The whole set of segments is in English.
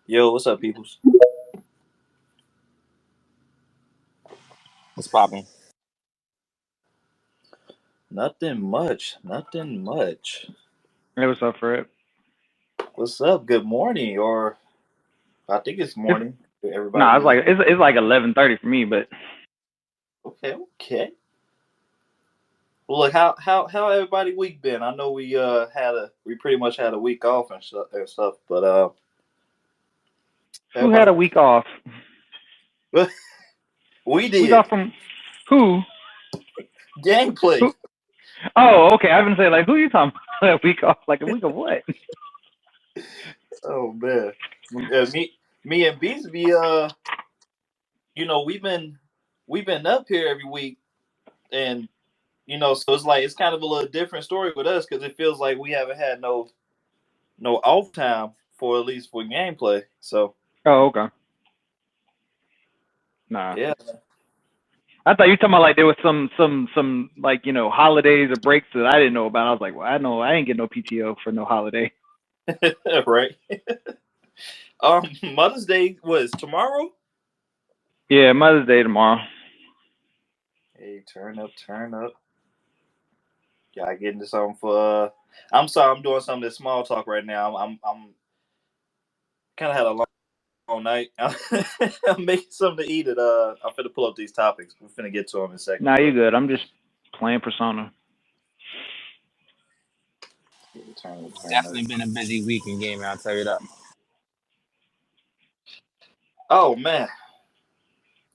Yo, what's up, peoples? What's popping? Nothing much. Nothing much. Hey, what's up, Fred? What's up? Good morning, or I think it's It's morning for no, everybody it's else. like it's like 11:30 for me, but Okay, okay. Well, look, how everybody week been? I know we pretty much had a week off and stuff, but who had everybody a week off? we Week did off from who? gameplay. Who? Oh, okay. I've been saying like, who you talking about? A week off? Like a week of what? Oh man, me and Beast be we've been up here every week, and so it's like it's kind of a little different story with us because it feels like we haven't had no off time for at least for gameplay. So Oh, okay. Nah. yeah, I thought you were talking about like there was some like holidays or breaks that I didn't know about. I was like, well, I know I ain't get no PTO for no holiday. right. Mother's Day was tomorrow. Yeah, Mother's Day tomorrow. Hey, turn up, turn up. Gotta get into something for. I'm sorry, I'm doing some of this small talk right now. I'm kind of had a long night. I'm making something to eat. I'm finna pull up these topics. We're finna get to them in a second, Nah, you but good. I'm just playing Persona. turn up, It's turn up. definitely been a busy week in gaming. I'll tell you that. Oh man,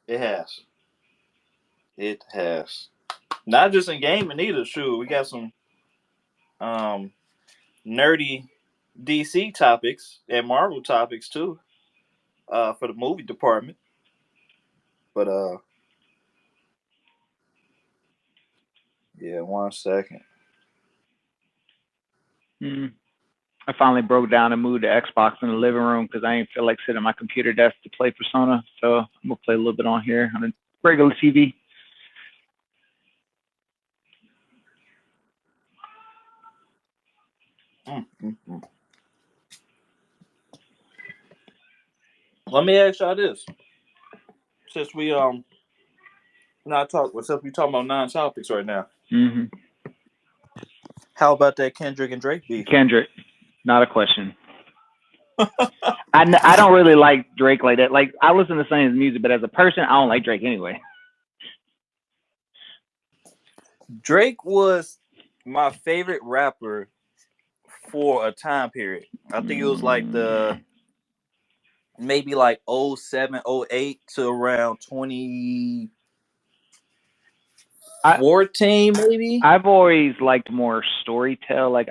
it has. It has. Not just in gaming either. Shoot, we got some um nerdy DC topics and Marvel topics too. For the movie department. But yeah, 1 second. Hmm. I finally broke down and moved the Xbox in the living room because I didn't feel like sitting at my computer desk to play Persona. So I'm gonna play a little bit on here on a regular TV. Mm. Let me ask y'all this: since we not talk, since we talking about non-topics right now, Hmm. how about that Kendrick and Drake beef? Kendrick, not a question. I don't really like Drake like that. Like I listen to some of his music, but as a person, I don't like Drake anyway. Drake was my favorite rapper for a time period. I think it was like the maybe like 07, 08 to around 2014, I maybe. I've always liked more storytell. Like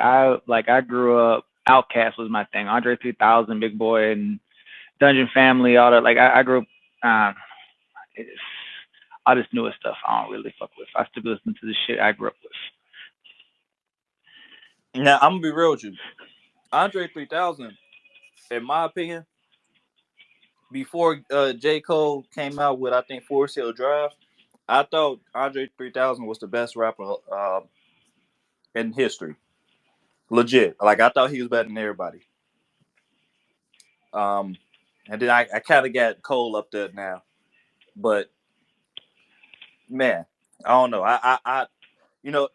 I grew up. Outkast was my thing. Andre 3000, Big Boy, and Dungeon Family, all that. Like I grew up. It's, all this newer stuff I don't really fuck with. I still listen to the shit I grew up with. Now I'm gonna be real with you. Andre 3000, in my opinion, before J. Cole came out with I think Forest Hill Drive, I thought Andre 3000 was the best rapper in history. Legit. Like I thought he was better than everybody. Um and then I kinda got Cole up there now. But man, I don't know. I you know,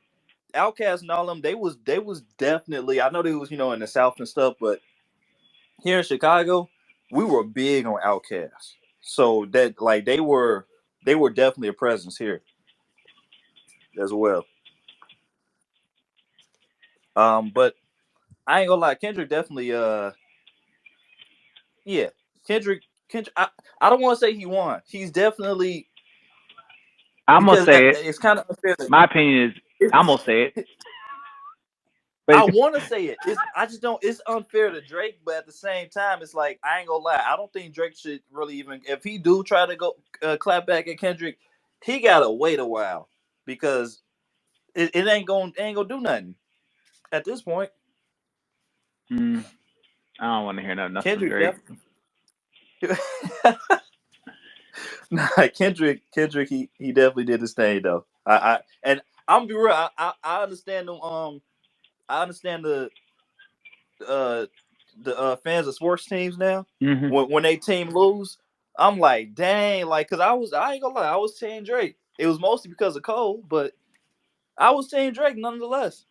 Outkast and all them, they was definitely, I know they was, in the South and stuff, but here in Chicago, we were big on Outkast. So that like they were definitely a presence here as well. But I ain't gonna lie, Kendrick definitely yeah. Kendrick I don't wanna say he won. He's definitely I'm gonna because say it. it's kind of unfair My opinion is I'm gonna say it, but I want to say it. I just don't. It's unfair to Drake, but at the same time, it's like I ain't gonna lie. I don't think Drake should really even. If he do try to go clap back at Kendrick, he gotta wait a while because it ain't gonna do nothing at this point. I don't want to hear nothing else from Kendrick Drake. definitely. Nah, Kendrick, he definitely did his thing though. And I'm be real. I understand them. I understand the uh fans of sports teams now. Mm-hmm. When they team lose, I'm like, dang, like, cause I ain't gonna lie, I was saying Drake. It was mostly because of Cole, but I was saying Drake nonetheless.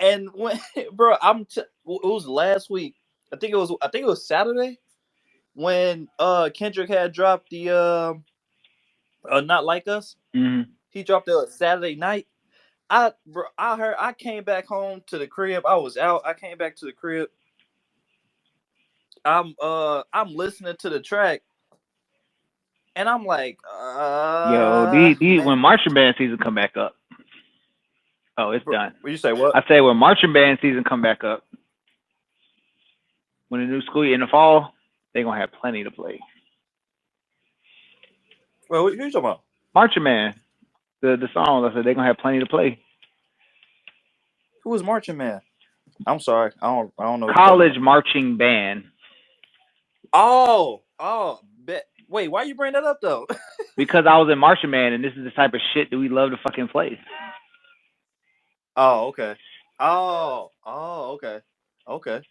And when, bro, it was last week. I think it was Saturday when Kendrick had dropped the Not Like Us. Mm-hmm. He dropped it Saturday night. I came back home to the crib. I was out. I came back to the crib. I'm listening to the track and I'm like, Yo, man. when marching band season come back up. Oh, it's Bro, done. you say what? I say when marching band season come back up, when the new school year in the fall, they gonna have plenty to play. Well, what you talking about? Marching Man, the song. I said they gonna have plenty to play. Who was marching man? I'm sorry, I don't know what you're talking College about. marching band. Bet. Wait, why you bring that up though? Because I was in marching band, and this is the type of shit that we love to fucking play. Oh, okay. Okay. Okay.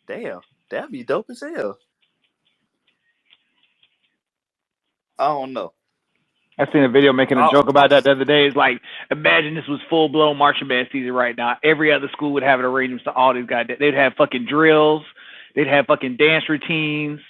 Damn, that'd be dope as hell. I don't know. I seen a video making a I, joke about that the other day. It's like, imagine this was full blown marching band season right now. Every other school would have an arrangement to all these guys. They'd have fucking drills. They'd have fucking dance routines.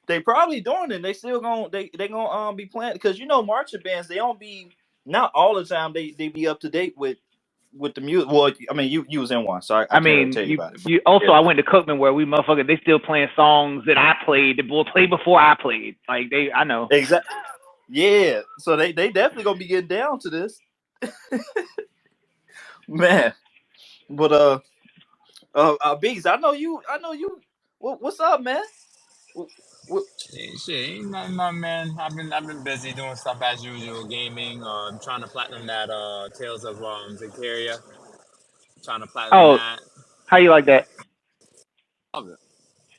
they probably doing it. They still gonna they gonna be playing because marching bands they don't be not all the time they be up to date with the music. Well, I mean you was in one, so I I can't really mean, tell you about it. But you also yeah, I went to Cookman where we motherfucker they still playing songs that I played that will play before I played. Like I know. exactly. Yeah, so they definitely gonna be getting down to this, man. But Beats, I know you. What's up, man? What, what, Hey, shit, ain't nothing, my man. I've been busy doing stuff as usual, gaming. I'm trying to platinum that Tales of Zakaria. Trying to platinum Oh, that. how you like that? Love it.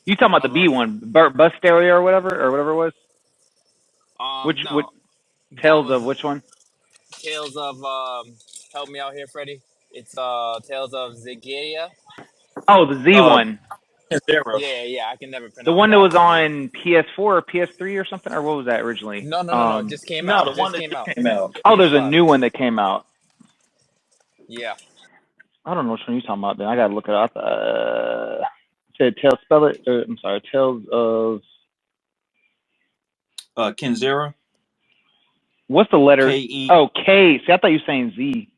You talking about I the B love one, Bus Stereo or whatever it was? Which No, that Tales was of which one? Tales of help me out here, Freddie. It's Tales of Zakaria. Oh, the Z uh, one. Zero. Yeah, I can never The pronounce one that that was one name. on PS4 or PS3 or something, or what was that originally? No. It just came No, out. the It one just that came just out. came out. Oh, there's a PS5. new one that came out. Yeah. I don't know which one you're talking about. Then I gotta look it up. Said Tales, spell it. I'm sorry, Tales of Kenzera. what's the letters? Ke. Oh, K. See, I thought you were saying Z.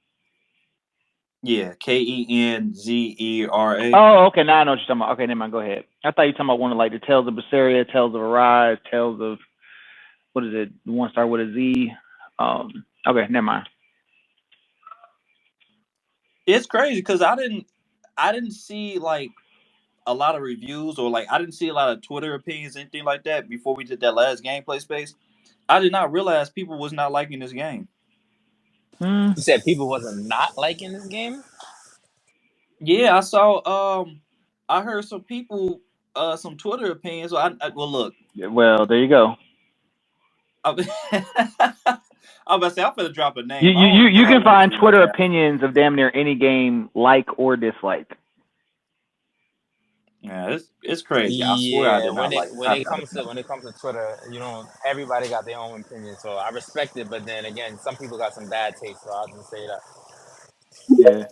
Yeah, Kenzera. Oh, okay. Now I know what you're talking about. Okay, never mind. Go ahead. I thought you were talking about one of like the Tales of Berseria, Tales of Arise, Tales of what is it? The one start with a Z. Okay, never mind. It's crazy because I didn't see like a lot of reviews or like I didn't see a lot of Twitter opinions anything like that before we did that last gameplay space. I did not realize people was not liking this game. You said people wasn't not liking this game? Yeah, I saw. I heard some people, some Twitter opinions. Well, look, Well, there you go. I, I'm about to say I'm gonna drop a You name. I you don't you even know you how can long this find is Twitter running now. opinions of damn near any game, like or dislike. Yeah, it's crazy. I swear I Yeah, did not like it. when it comes to Twitter, everybody got their own opinion. So I respect it, but then again, some people got some bad taste. So I was gonna say that. Yeah,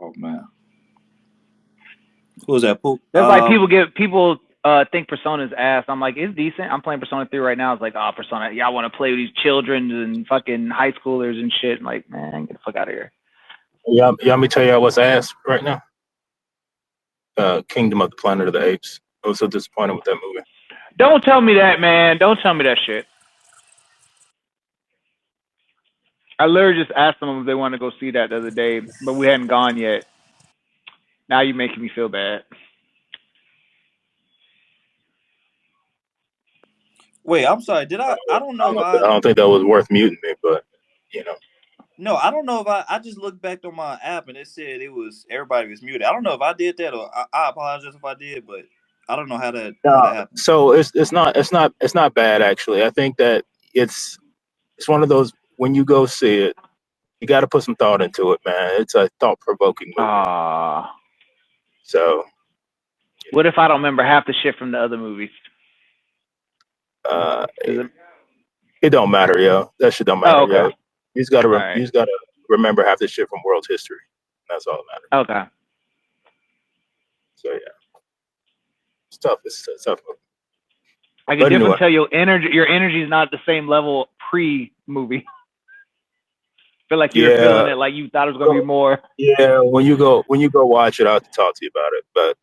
Oh man, who was that? Poop. that's like people think Persona's ass. I'm like, it's decent. I'm playing Persona 3 right now. It's like, oh, Persona, y'all want to play with these children and fucking high schoolers and shit. I'm like, man, get the fuck out of here. Y'all me tell y'all what's ass right now? Kingdom of the Planet of the Apes. I was so disappointed with that movie. Don't tell me that, man. Don't tell me that shit. I literally just asked them if they wanted to go see that the other day, but we hadn't gone yet. Now you're making me feel bad. Wait, I'm sorry. Did I? I don't know if I I. don't think that was worth muting me, but you know. No, I don't know if I. I just looked back on my app and it said it was everybody was muted. I don't know if I did that or I apologize if I did, but I don't know how that happened. So it's not bad actually. I think that it's one of those when you go see it, You got to put some thought into it, man. It's a thought-provoking movie. So, what if I don't remember half the shit from the other movies? It don't matter, yo. That shit don't matter, yo. You just gotta remember half the shit from world history. That's all that matters. Okay. So yeah, it's tough. It's tough. I can definitely tell your energy is not at the same level pre-movie. Feel like you're feeling it, like you thought it was gonna be more. Yeah, when you go watch it, I'll have to talk to you about it. But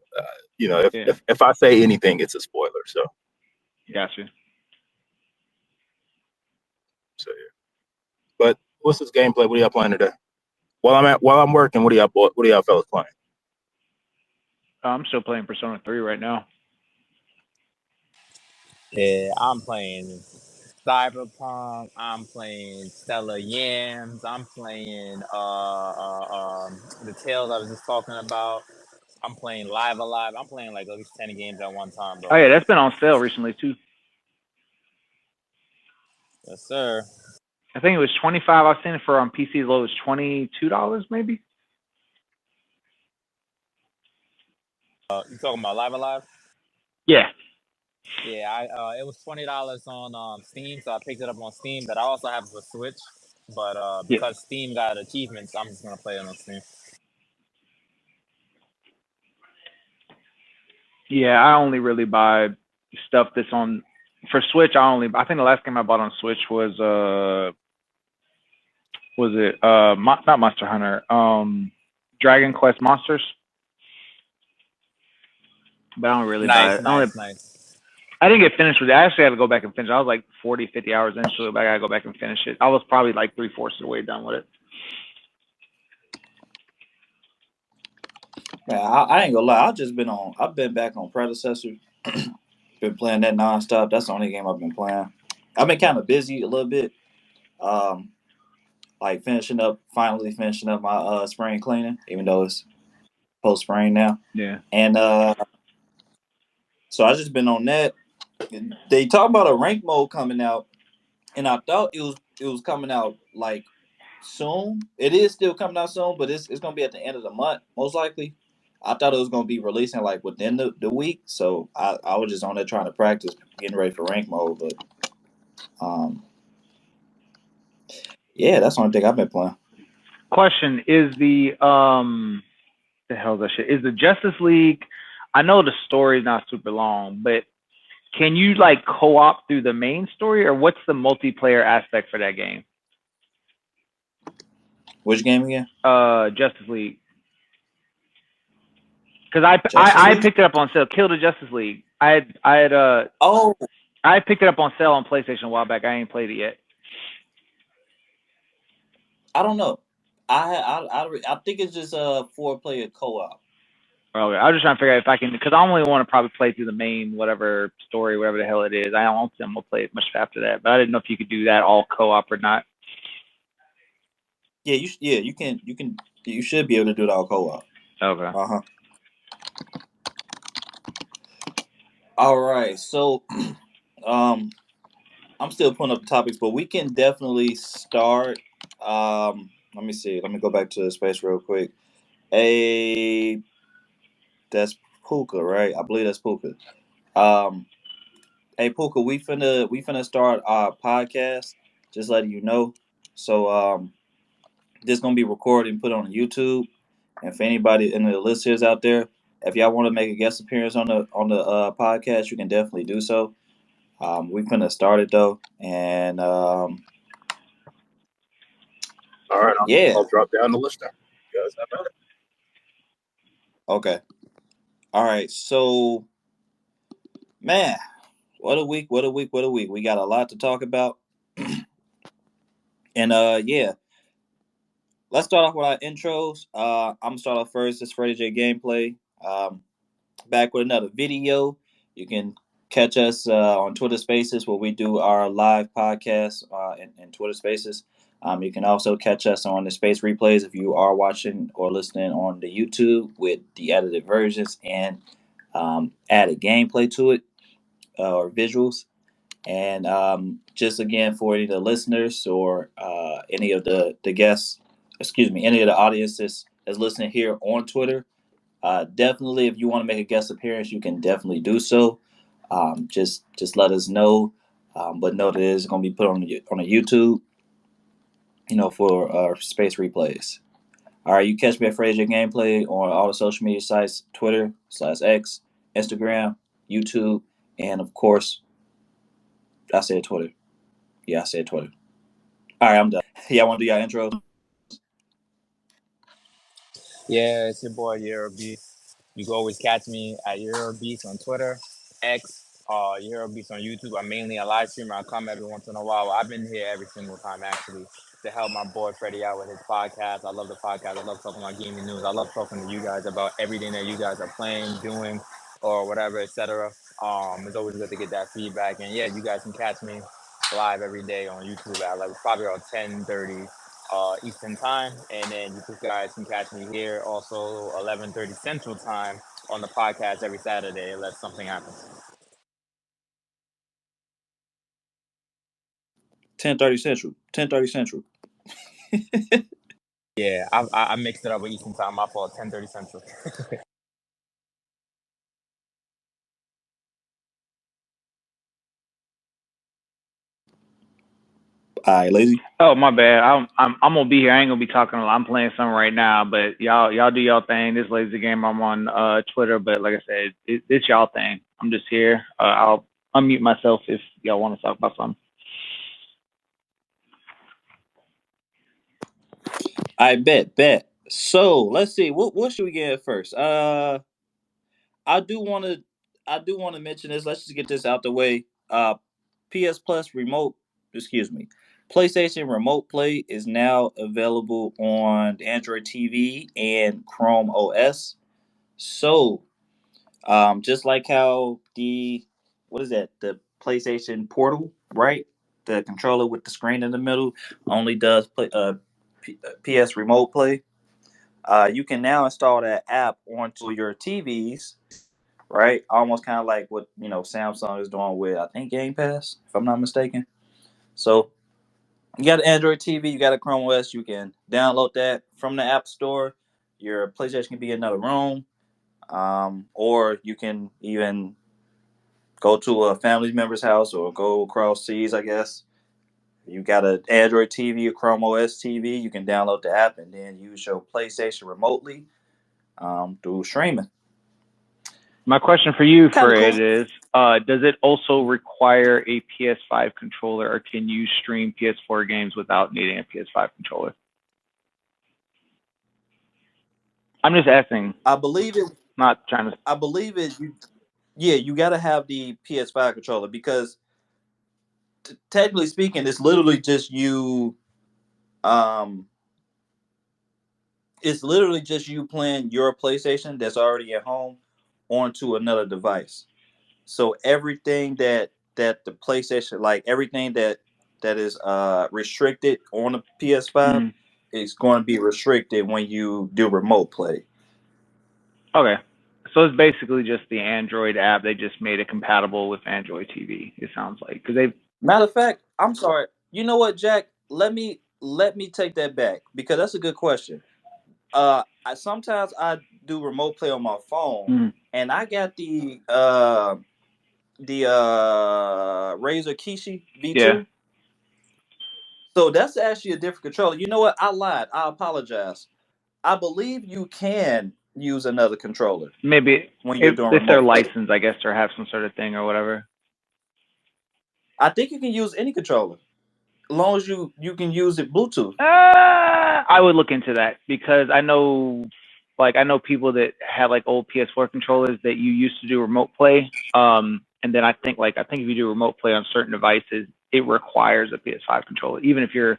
you know, if I say anything, it's a spoiler. So gotcha. So yeah. But what's this gameplay? What are y'all playing today? While I'm working, what are y'all fellas playing? I'm still playing Persona 3 right now. Yeah, I'm playing Cyberpunk. I'm playing Stellar Yams. I'm playing the Tales I was just talking about. I'm playing Live Alive. I'm playing like at least 10 games at one time, bro. Oh yeah, that's been on sale recently too. Yes, sir. I think it was $25. I've seen it for on PC as low as $22, maybe. You talking about Live Alive? Yeah. Yeah, it was $20 on Steam, so I picked it up on Steam. But I also have it for Switch. But because Steam got achievements, I'm just gonna play it on Steam. Yeah, I only really buy stuff that's on for Switch. I think the last game I bought on Switch was not Monster Hunter, Dragon Quest Monsters. But I don't really buy it. Nice. I didn't get finished with it. I actually had to go back and finish it. I was like 40, 50 hours into it, but I gotta go back and finish it. I was probably like 3/4 of the way done with it. Man, I ain't gonna lie. I've been back on Predecessor. Been playing that nonstop. That's the only game I've been playing. I've been kind of busy a little bit. Like finally finishing up my spring cleaning, even though it's post spring now. Yeah. And so I just been on that. They talk about a rank mode coming out, and I thought it was coming out like soon. It is still coming out soon, but it's gonna be at the end of the month, most likely. I thought it was gonna be releasing like within the week, so I was just on there trying to practice, getting ready for rank mode. But yeah, that's the only thing I've been playing. Question is the hell is that shit? Is the Justice League? I know the story is not super long, but can you like co-op through the main story, or what's the multiplayer aspect for that game? Which game again? Justice League. Because I picked it up on sale. Kill the Justice League. I picked it up on sale on PlayStation a while back. I ain't played it yet. I don't know. I think it's just a 4-player co-op. Okay, I was just trying to figure out if I can, because I only want to probably play through the main whatever story, whatever the hell it is. I don't think I'm gonna play it much after that, but I didn't know if you could do that all co-op or not. Yeah, you can. You should be able to do it all co-op. Okay. All right, so I'm still pulling up the topics, but we can definitely start. Let me see. Let me go back to the space real quick. That's Puka, right? I believe that's Puka. Hey Puka, we finna start our podcast. Just letting you know. So this gonna be recorded and put on YouTube. And for anybody in the listeners out there, if y'all want to make a guest appearance on the podcast, you can definitely do so. We finna start it though, and all right, I'll drop down the list now. You guys have at it. Okay. All right. So, man, what a week! What a week! What a week! We got a lot to talk about, and yeah. Let's start off with our intros. I'm gonna start off first. This is FreddyJGamePlay. Back with another video. You can catch us on Twitter Spaces where we do our live podcast in Twitter Spaces. You can also catch us on the Space Replays if you are watching or listening on the YouTube with the edited versions and added gameplay to it or visuals. And just again, for any of the listeners or any of the guests any of the audiences that's listening here on Twitter, definitely, if you want to make a guest appearance, you can definitely do so. Just let us know. But know that it is going to be put on a YouTube, for space replays. All right, you catch me at FreddyJGamePlay on all the social media sites: Twitter/X, Instagram, YouTube, and of course, I said Twitter. Yeah, I said Twitter. All right, I'm done. Y'all want to do y'all intro? Yeah, it's your boy Eurobeast. You can always catch me at Eurobeast on Twitter, X, Eurobeast on YouTube. I'm mainly a live streamer. I come every once in a while. I've been here every single time actually to help my boy Freddie out with his podcast. I love the podcast. I love talking about gaming news. I love talking to you guys about everything that you guys are playing, doing, or whatever, etc. It's always good to get that feedback. And yeah, you guys can catch me live every day on YouTube at like probably around 10:30 Eastern time, and then you guys can catch me here also 11:30 Central time on the podcast every Saturday unless something happens. 10:30 Central. 10:30 Central. Yeah, I mixed it up with Eastern time. My fault. 10:30 Central. All right, lazy. Oh, my bad. I'm gonna be here. I ain't gonna be talking a lot. I'm playing something right now, but y'all do y'all thing. This lazy game. I'm on Twitter, but like I said, it's y'all thing. I'm just here. I'll unmute myself if y'all want to talk about something. I bet. So let's see. What should we get at first? I do want to mention this. Let's just get this out the way. PS Plus remote. Excuse me. PlayStation Remote Play is now available on Android TV and Chrome OS. So, just like how what is that? The PlayStation Portal, right? The controller with the screen in the middle only does PS Remote Play. You can now install that app onto your TVs, right? Almost kind of like what Samsung is doing with, I think, Game Pass, if I'm not mistaken. So you got an Android TV, you got a Chrome OS, you can download that from the App Store. Your PlayStation can be in another room, or you can even go to a family member's house or go across seas, I guess. You got an Android TV, a Chrome OS TV, you can download the app and then use your PlayStation remotely through streaming. My question for you, Kind of Fred, cool. is does it also require a PS5 controller, or can you stream PS4 games without needing a PS5 controller? I'm just asking. I believe it. Not trying to. I believe it. You got to have the PS5 controller because, technically speaking, it's literally just you. Um, it's literally just you playing your PlayStation that's already at home onto another device. So everything that the PlayStation, like everything that is restricted on the PS5, is going to be restricted when you do remote play. Okay. So it's basically just the Android app. They just made it compatible with Android TV. It sounds like, because they've. Matter of fact, I'm sorry. You know what, Jack? Let me take that back because that's a good question. Sometimes I do remote play on my phone, and I got the Razer Kishi V2. Yeah. So that's actually a different controller. You know what? I lied. I apologize. I believe you can use another controller. Maybe when you're doing if they're remote play. licensed, I guess, or have some sort of thing or whatever. I think you can use any controller, as long as you can use it Bluetooth. I would look into that because I know people that have like old PS4 controllers that you used to do remote play. And then I think if you do remote play on certain devices, it requires a PS5 controller. Even if you're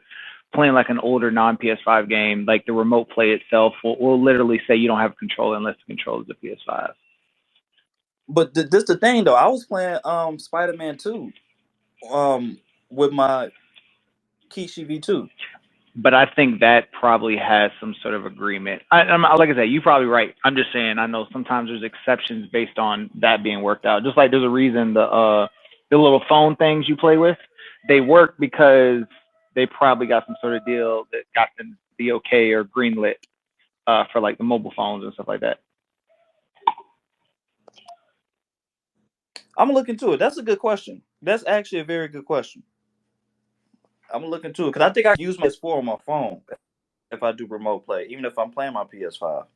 playing like an older non-PS5 game, like the remote play itself will literally say you don't have a controller unless the controller is a PS5. But this the thing though. I was playing Spider-Man 2 with my Kishi V2. But I think that probably has some sort of agreement. Like I said, you're probably right. I'm just saying, I know sometimes there's exceptions based on that being worked out. Just like there's a reason the little phone things you play with, they work because they probably got some sort of deal that got them the okay or green lit for like the mobile phones and stuff like that. I'm gonna look into it. That's a good question. That's actually a very good question. I'm gonna look into it because I think I can use my PS4 on my phone if I do remote play, even if I'm playing my PS5.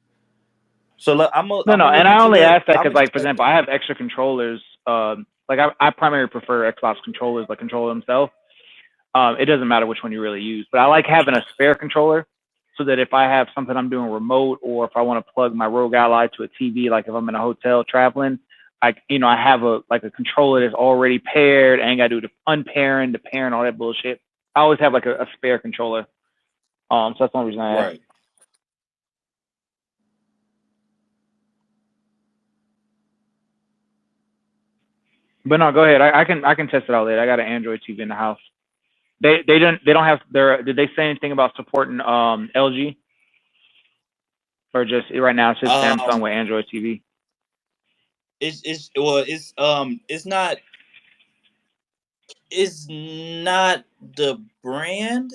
So I'm gonna and look I into only that. asked that because, like, for example, I have extra controllers. Like I primarily prefer Xbox controllers, like controller themselves. It doesn't matter which one you really use, but I like having a spare controller so that if I have something I'm doing remote, or if I want to plug my Rogue Ally to a TV, like if I'm in a hotel traveling, I have a controller that's already paired. I ain't gotta do the unpairing, the pairing, all that bullshit. I always have like a spare controller. So that's one reason I asked. Right. But no, go ahead. I can test it out later. I got an Android TV in the house. They don't have their. Did they say anything about supporting LG, or just right now it's just Samsung with Android TV? It's not. It's not the brand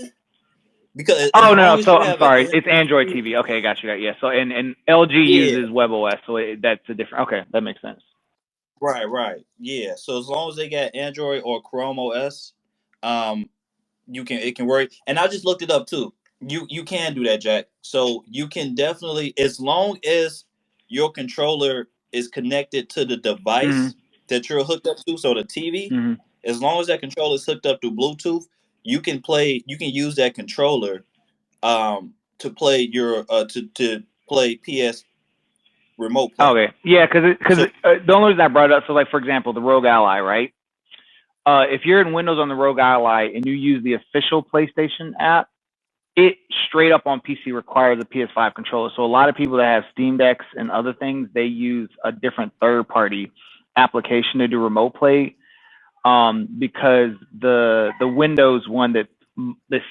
because oh no, so I'm sorry, it's Android TV. Okay, got you. Yeah, so and LG uses WebOS, so that's a different. Okay, that makes sense. Right, yeah. So as long as they got Android or Chrome OS, it can work. And I just looked it up too. You can do that, Jack. So you can definitely, as long as your controller is connected to the device that you're hooked up to, so the TV, as long as that controller is hooked up through Bluetooth, you can play. You can use that controller to play your to play PS remote play. Okay, yeah, because the only reason I brought it up, so like for example, the Rogue Ally, right? If you're in Windows on the Rogue Ally and you use the official PlayStation app, it straight up on PC requires a PS5 controller. So a lot of people that have Steam Decks and other things, they use a different third-party application to do remote play, because the Windows one that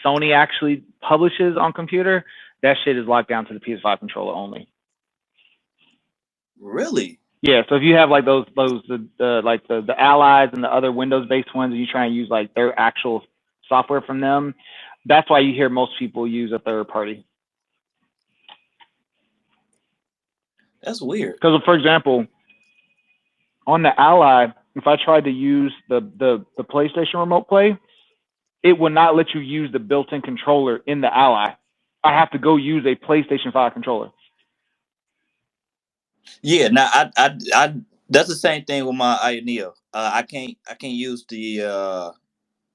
Sony actually publishes on computer, that shit is locked down to the PS5 controller only. Really? Yeah. So if you have like the Allies and the other Windows-based ones, and you try and use like their actual software from them, that's why you hear most people use a third party. That's weird. Because, for example, on the Ally, if I tried to use the PlayStation Remote Play, it would not let you use the built-in controller in the Ally. I have to go use a PlayStation 5 controller. Yeah, now I that's the same thing with my Ioneo. I can't use the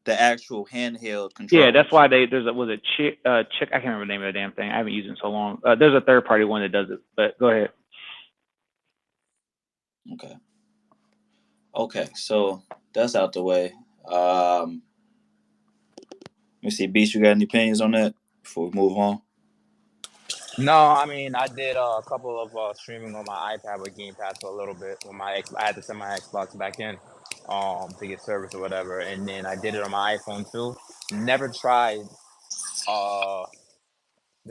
actual handheld controller. Yeah, that's why was a chick I can't remember the name of the damn thing. I haven't used it in so long. There's a third party one that does it, but go ahead. Okay, so that's out the way. Let me see, Beast, you got any opinions on that before we move on? No, I mean I did a couple of streaming on my iPad with Game Pass for a little bit. When I had to send my Xbox back in to get service or whatever, and then I did it on my iPhone too. Never tried the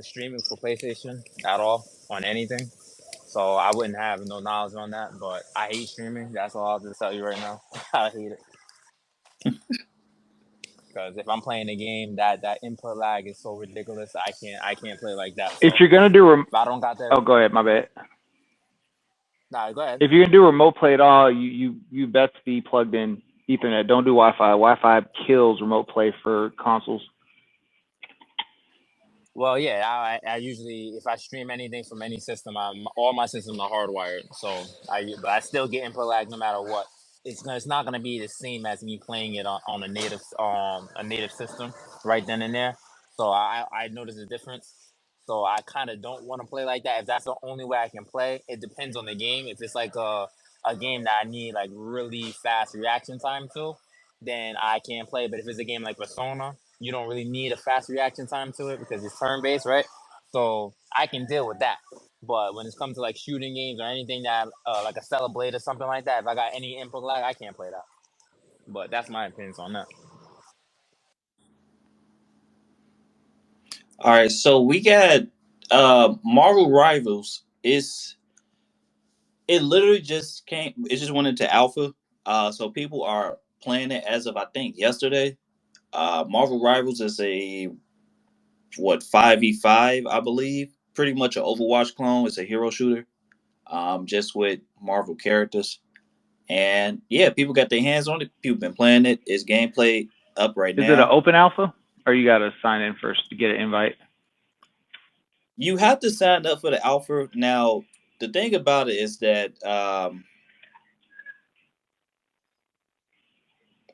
streaming for PlayStation at all on anything, so I wouldn't have no knowledge on that. But I hate streaming. That's all I'll just tell you right now. I hate it. Because if I'm playing a game, that input lag is so ridiculous. I can't play like that. So if you're gonna do if I don't got that. Oh, go ahead. My bad. Nah, go ahead. If you're gonna do remote play at all, you best be plugged in Ethernet. Don't do Wi-Fi. Wi-Fi kills remote play for consoles. Well, yeah, I usually, if I stream anything from any system, all my systems are hardwired. So but I still get input lag no matter what. It's not gonna be the same as me playing it on a native system right then and there. So I notice the difference. So I kind of don't want to play like that. If that's the only way I can play, it depends on the game. If it's like a game that I need like really fast reaction time to, then I can't play. But if it's a game like Persona, you don't really need a fast reaction time to it because it's turn based, right? So I can deal with that. But when it comes to like shooting games or anything that like a Stellar Blade or something like that, if I got any input lag, I can't play that. But that's my opinions on that. All right, so we got Marvel Rivals. It literally just came. It just went into alpha. So people are playing it as of I think yesterday. Marvel Rivals is a 5v5, I believe. Pretty much an Overwatch clone. It's a hero shooter, just with Marvel characters. And yeah, people got their hands on it. People been playing it. It's gameplay up right now. Is it an open alpha, or you got to sign in first to get an invite? You have to sign up for the alpha. Now, the thing about it is that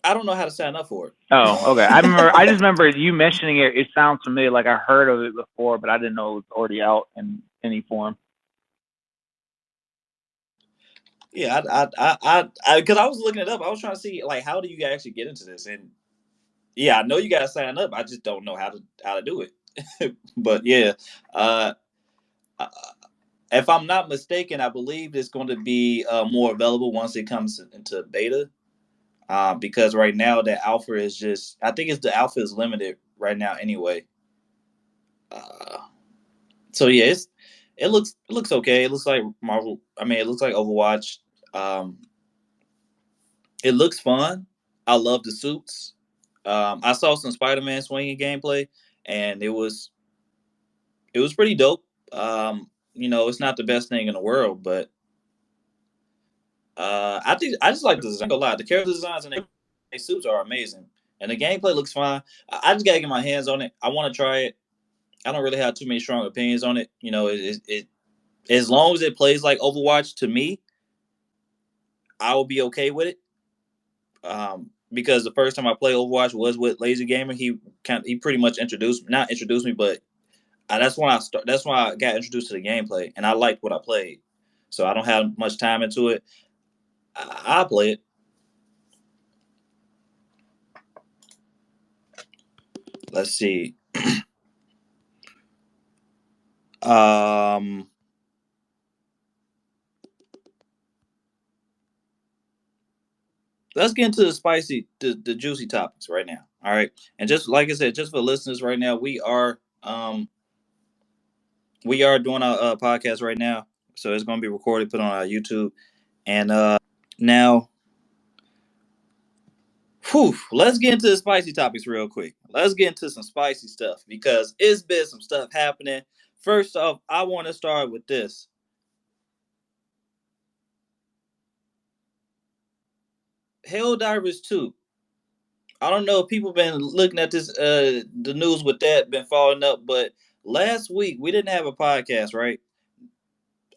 I don't know how to sign up for it. Oh, okay. I just remember you mentioning it. It sounds familiar, like I heard of it before, but I didn't know it was already out in any form. Yeah, because I was looking it up. I was trying to see like how do you actually get into this, and yeah, I know you got to sign up. I just don't know how to do it. But yeah, if I'm not mistaken, I believe it's going to be more available once it comes into beta. Because right now the alpha is just, I think the alpha is limited right now anyway. So yeah, it looks okay. It looks like Marvel. I mean, it looks like Overwatch. Um, it looks fun. I love the suits. I saw some Spider-Man swinging gameplay, and it was pretty dope. It's not the best thing in the world, but I just like the design a lot. The character designs and their suits are amazing, and the gameplay looks fine. I just gotta get my hands on it. I want to try it. I don't really have too many strong opinions on it. It as long as it plays like Overwatch to me, I will be okay with it. Because the first time I played Overwatch was with Lazy Gamer. He pretty much not introduced me, but that's when that's why I got introduced to the gameplay, and I liked what I played. So I don't have much time into it. I'll play it. Let's see. um, let's get into the juicy topics right now. All right, and just like I said, just for listeners right now, we are doing a podcast right now, so it's going to be recorded, put on our YouTube, and now, let's get into the spicy topics real quick. Let's get into some spicy stuff because it's been some stuff happening. First off, I want to start with this. Helldivers 2. I don't know if people been looking at this the news with that, been following up, but last week we didn't have a podcast, right?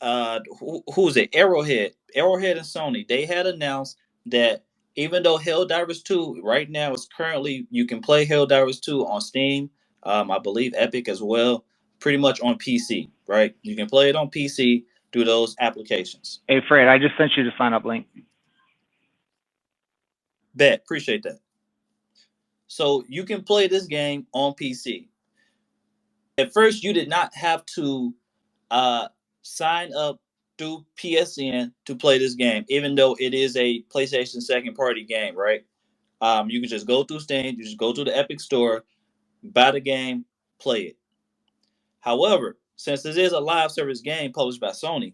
Who was it? Arrowhead and Sony. They had announced that even though Helldivers 2 right now is currently, you can play Helldivers 2 on Steam, I believe Epic as well, pretty much on PC, right? You can play it on PC through those applications. Hey Fred, I just sent you the sign up link. Bet, appreciate that. So you can play this game on PC. At first, you did not have to sign up through PSN to play this game, even though it is a PlayStation second party game, right? You can just go through Steam, you just go to the Epic Store, buy the game, play it. However, since this is a live service game published by Sony,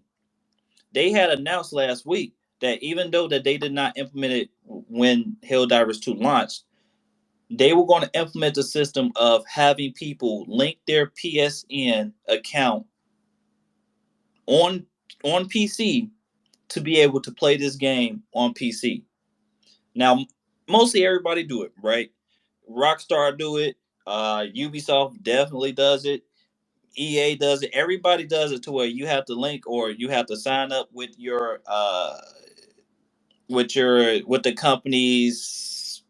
they had announced last week that even though that they did not implement it when Helldivers 2 launched, they were going to implement the system of having people link their PSN account on PC to be able to play this game on PC. Now, mostly everybody do it, right? Rockstar do it. Ubisoft definitely does it. EA does it. Everybody does it to where you have to link or you have to sign up with with the company's,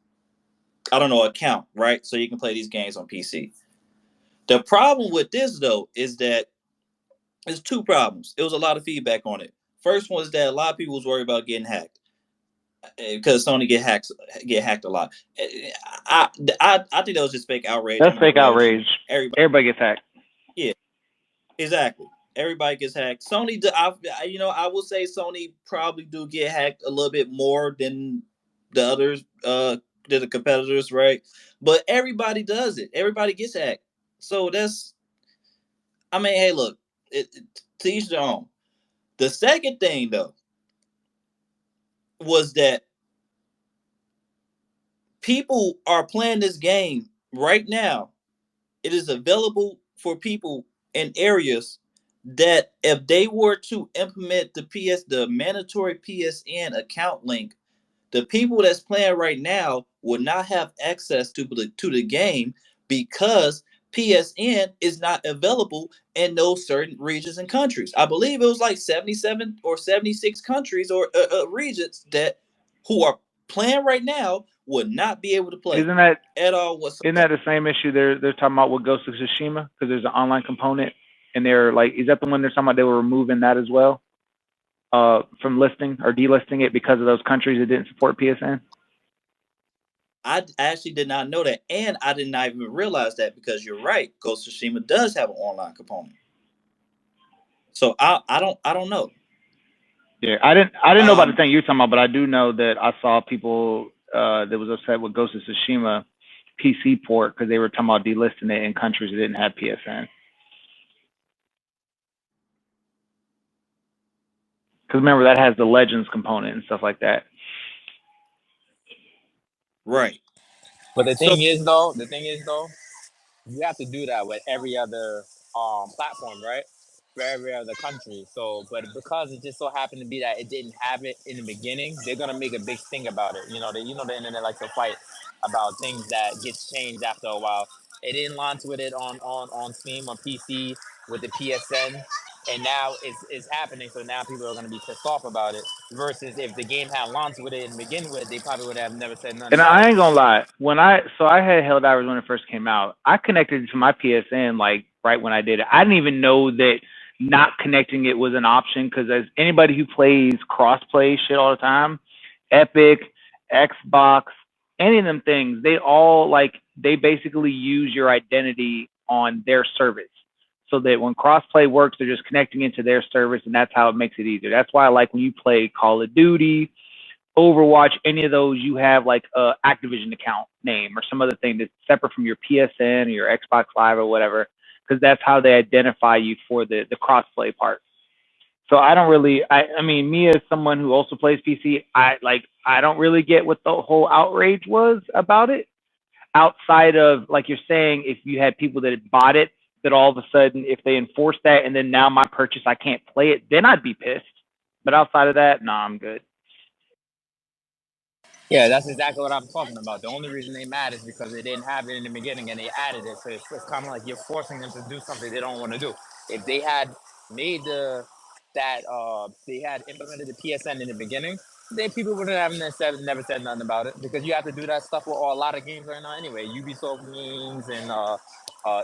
I don't know, account, right? So you can play these games on PC. The problem with this though is that there's two problems. It was a lot of feedback on it. First one is that a lot of people was worried about getting hacked because Sony get hacked a lot. I think that was just fake outrage. That's fake outrage. Everybody gets hacked. Yeah, exactly. Everybody gets hacked. Sony, I will say Sony probably do get hacked a little bit more than the others, than the competitors, right? But everybody does it. Everybody gets hacked. So I mean, hey, look, to each their own. The second thing though was that people are playing this game right now it is available for people in areas that if they were to implement the mandatory PSN account link, the people that's playing right now will not have access to the game because PSN is not available in those certain regions and countries. I believe it was like 77 or 76 countries or regions that who are playing right now would not be able to play at all whatsoever. Isn't that the same issue they're talking about with Ghost of Tsushima? Because there's an online component, and they're like, is that the one they're talking about? They were removing that as well, from listing or delisting it because of those countries that didn't support PSN. I actually did not know that, and I did not even realize that because you're right. Ghost of Tsushima does have an online component, so I don't know. Yeah, I didn't know about the thing you're talking about, but I do know that I saw people that was upset with Ghost of Tsushima PC port because they were talking about delisting it in countries that didn't have PSN. Because remember, that has the Legends component and stuff like that. Right. But the thing is though, you have to do that with every other platform, right? For every other country. So, but because it just so happened to be that it didn't have it in the beginning, they're gonna make a big thing about it. The internet likes to fight about things that gets changed after a while. It didn't launch with it on Steam on PC with the PSN, and now it's happening. So now people are gonna be pissed off about it. Versus if the game had launched with it and begin with, they probably would have never said nothing. And I ain't gonna lie, I had Helldivers when it first came out. I connected to my PSN like right when I did it. I didn't even know that not connecting it was an option because as anybody who plays crossplay shit all the time, Epic, Xbox, any of them things, they basically use your identity on their service. So that when crossplay works, they're just connecting into their service, and that's how it makes it easier. That's why I like when you play Call of Duty, Overwatch, any of those, you have like a Activision account name or some other thing that's separate from your PSN or your Xbox Live or whatever, because that's how they identify you for the crossplay part. So I don't really, I mean, me as someone who also plays PC, I don't really get what the whole outrage was about it. Outside of, like you're saying, if you had people that had bought it, that all of a sudden, if they enforce that and then now my purchase, I can't play it, then I'd be pissed. But outside of that, nah, I'm good. Yeah, that's exactly what I'm talking about. The only reason they mad is because they didn't have it in the beginning and they added it. So it's kind of like you're forcing them to do something they don't want to do. If they had made they had implemented the PSN in the beginning, then people wouldn't have never said nothing about it because you have to do that stuff with a lot of games right now anyway. Ubisoft games and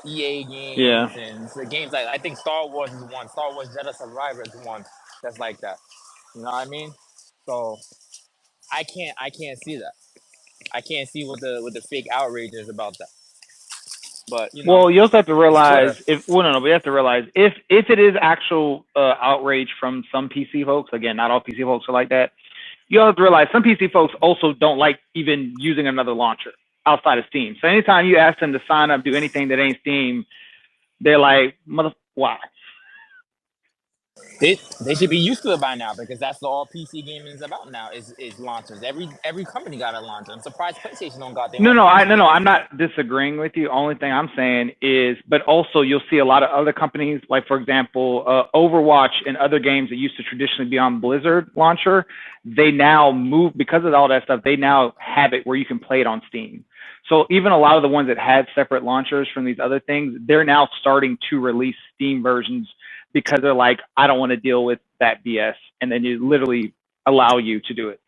EA games and so games like I think Star Wars is one. Star Wars Jedi Survivor is one that's like that. You know what I mean? So I can't see that. I can't see what the fake outrage is about that. But well, you also have to realize you have to realize if it is actual outrage from some PC folks. Again, not all PC folks are like that. You have to realize some PC folks also don't like even using another launcher outside of Steam. So anytime you ask them to sign up, do anything that ain't Steam, they're like, why? They should be used to it by now because that's all PC gaming is about now is launchers. Every company got a launcher. I'm surprised PlayStation don't got their own. No, I'm not disagreeing with you. Only thing I'm saying is, but also you'll see a lot of other companies, like for example, Overwatch and other games that used to traditionally be on Blizzard launcher, they now move because of all that stuff. They now have it where you can play it on Steam. So even a lot of the ones that had separate launchers from these other things, they're now starting to release Steam versions because they're like, I don't want to deal with that BS, and then you literally allow you to do it.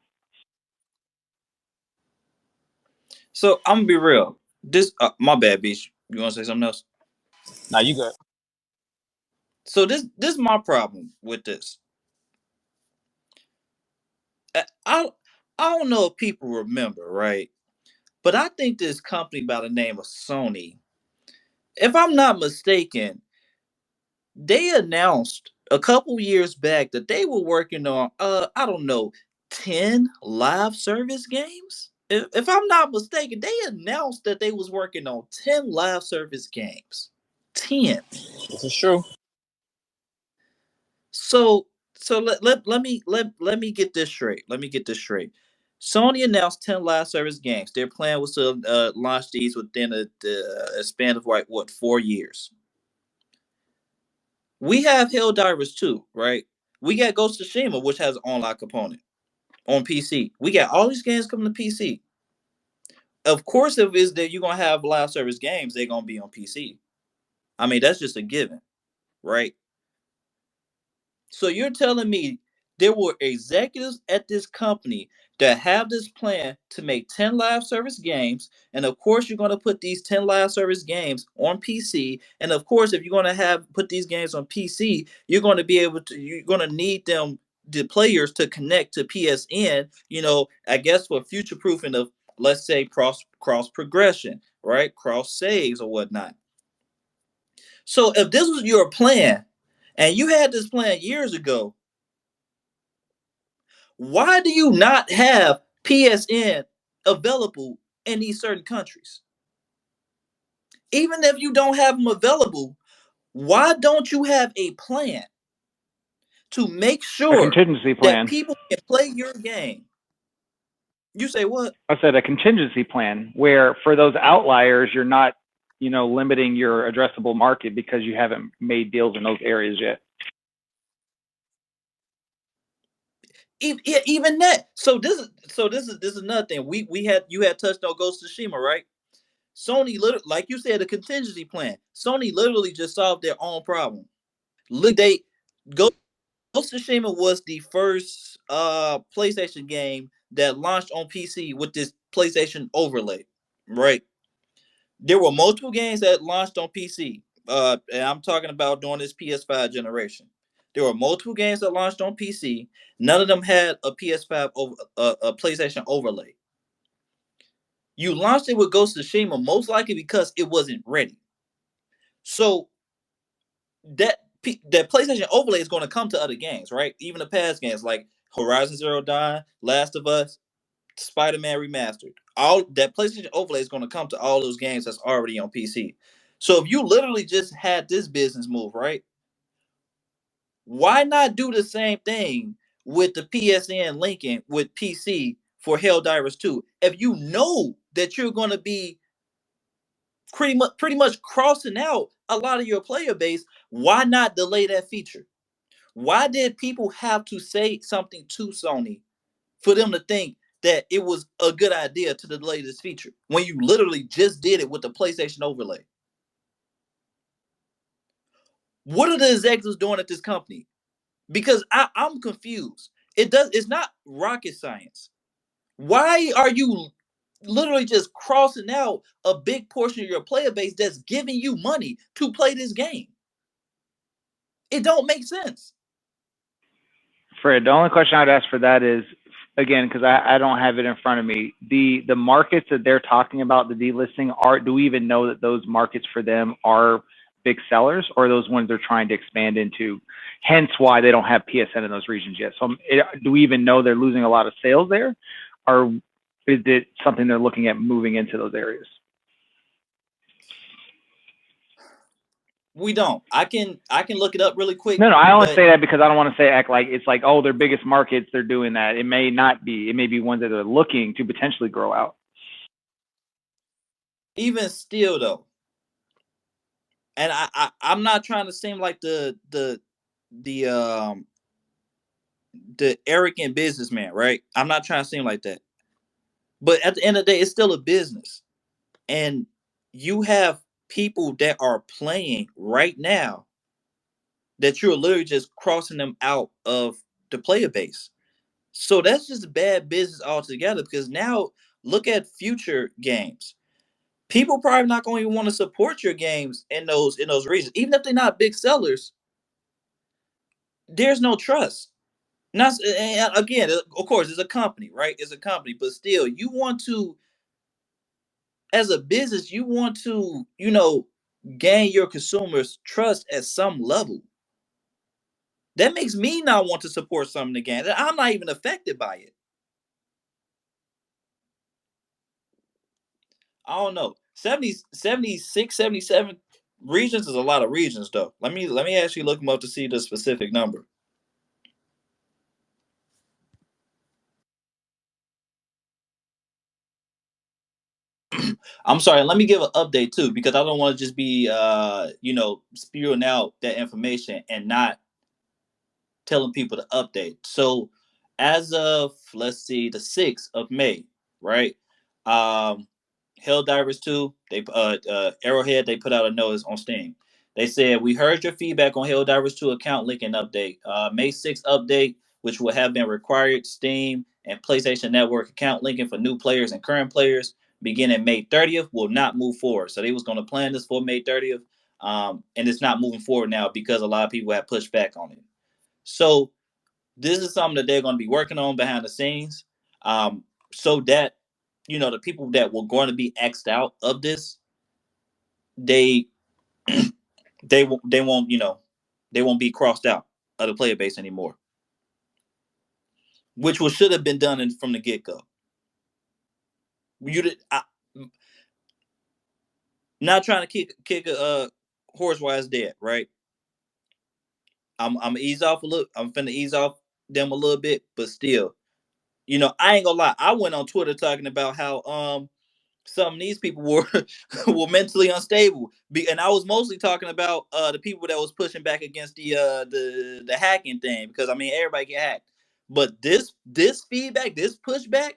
So I'm gonna be real. This my bad, Beach. You want to say something else? Nah, you good. So this is my problem with this. I don't know if people remember, right? But I think this company by the name of Sony, if I'm not mistaken, they announced a couple years back that they were working on I don't know 10 live service games. If I'm not mistaken, they announced that they was working on 10 live service games. 10. This is true. So let me get this straight. Let me get this straight. Sony announced 10 live service games. Their plan was to launch these within a span of like what 4 years. We have Helldivers too, right? We got Ghost of Tsushima, which has an online component on PC. We got all these games coming to PC. Of course, if it's that you're gonna have live service games, they're gonna be on PC. I mean, that's just a given, right? So you're telling me there were executives at this company that have this plan to make 10 live service games, and of course you're going to put these 10 live service games on PC, and of course if you're going to have put these games on PC, you're going to be able to you're going to need them the players to connect to PSN, I guess for future proofing of, let's say, cross progression, right? Cross saves or whatnot. So if this was your plan and you had this plan years ago, why do you not have PSN available in these certain countries? Even if you don't have them available, why don't you have a plan to make A sure contingency that plan. people can play your game? You say what? I said a contingency plan where for those outliers, you're not, limiting your addressable market because you haven't made deals in those areas yet. Even that. So this is another thing. You had touched on Ghost of Tsushima, right? Sony literally, like you said, a contingency plan. Sony literally just solved their own problem. Look, Ghost of Tsushima was the first PlayStation game that launched on PC with this PlayStation overlay, right? There were multiple games that launched on PC. And I'm talking about during this PS5 generation. There were multiple games that launched on PC. None of them had a PS5 a PlayStation overlay. You launched it with Ghost of Tsushima most likely because it wasn't ready. So that PlayStation overlay is going to come to other games, right? Even the past games like Horizon Zero Dawn, Last of Us, Spider-Man Remastered. All that PlayStation overlay is going to come to all those games that's already on PC. So if you literally just had this business move, right? Why not do the same thing with the PSN linking with PC for Helldivers 2? If you know that you're going to be pretty much crossing out a lot of your player base, why not delay that feature? Why did people have to say something to Sony for them to think that it was a good idea to delay this feature when you literally just did it with the PlayStation overlay? What are the executives doing at this company? Because I'm confused. It's not rocket science. Why are you literally just crossing out a big portion of your player base that's giving you money to play this game? It don't make sense. Fred, the only question I'd ask for that is, again, because I don't have it in front of me, the markets that they're talking about, the delisting, do we even know that those markets for them are big sellers, or are those ones they're trying to expand into? Hence why they don't have PSN in those regions yet. So do we even know they're losing a lot of sales there, or is it something they're looking at moving into those areas? We don't. I can look it up really quick. No, I only say that because I don't want to act like it's like, oh, their biggest markets, they're doing that. It may not be. It may be ones that they're looking to potentially grow out. Even still, though, and I'm not trying to seem like the arrogant businessman, right? I'm not trying to seem like that. But at the end of the day, it's still a business, and you have people that are playing right now that you're literally just crossing them out of the player base. So that's just bad business altogether, because now look at future games. People probably not going to even want to support your games in those regions, even if they're not big sellers. There's no trust. Not again, of course, it's a company, right? It's a company, but still, you want to, as a business, you want to, gain your consumers' trust at some level. That makes me not want to support something again. I'm not even affected by it. I don't know. 70, 76, 77 regions is a lot of regions, though. Let me actually look them up to see the specific number. I'm sorry. Let me give an update too, because I don't want to just be, spewing out that information and not telling people to update. So, as of let's see, the 6th of May, right? Um, Helldivers 2, they Arrowhead, they put out a notice on Steam. They said, we heard your feedback on Helldivers 2 account linking update. May 6th update, which will have been required Steam and PlayStation Network account linking for new players and current players beginning May 30th will not move forward. So they was going to plan this for May 30th. And it's not moving forward now because a lot of people have pushed back on it. So this is something that they're going to be working on behind the scenes, so that the people that were going to be X'd out of this, they they won't they won't be crossed out of the player base anymore, which should have been done from the get go. Not trying to kick a horse while it's dead, right? I'm ease off a little. I'm finna ease off them a little bit, but still, I ain't gonna lie. I went on Twitter talking about how some of these people were were mentally unstable, and I was mostly talking about the people that was pushing back against the hacking thing, because I mean everybody get hacked, but this feedback, this pushback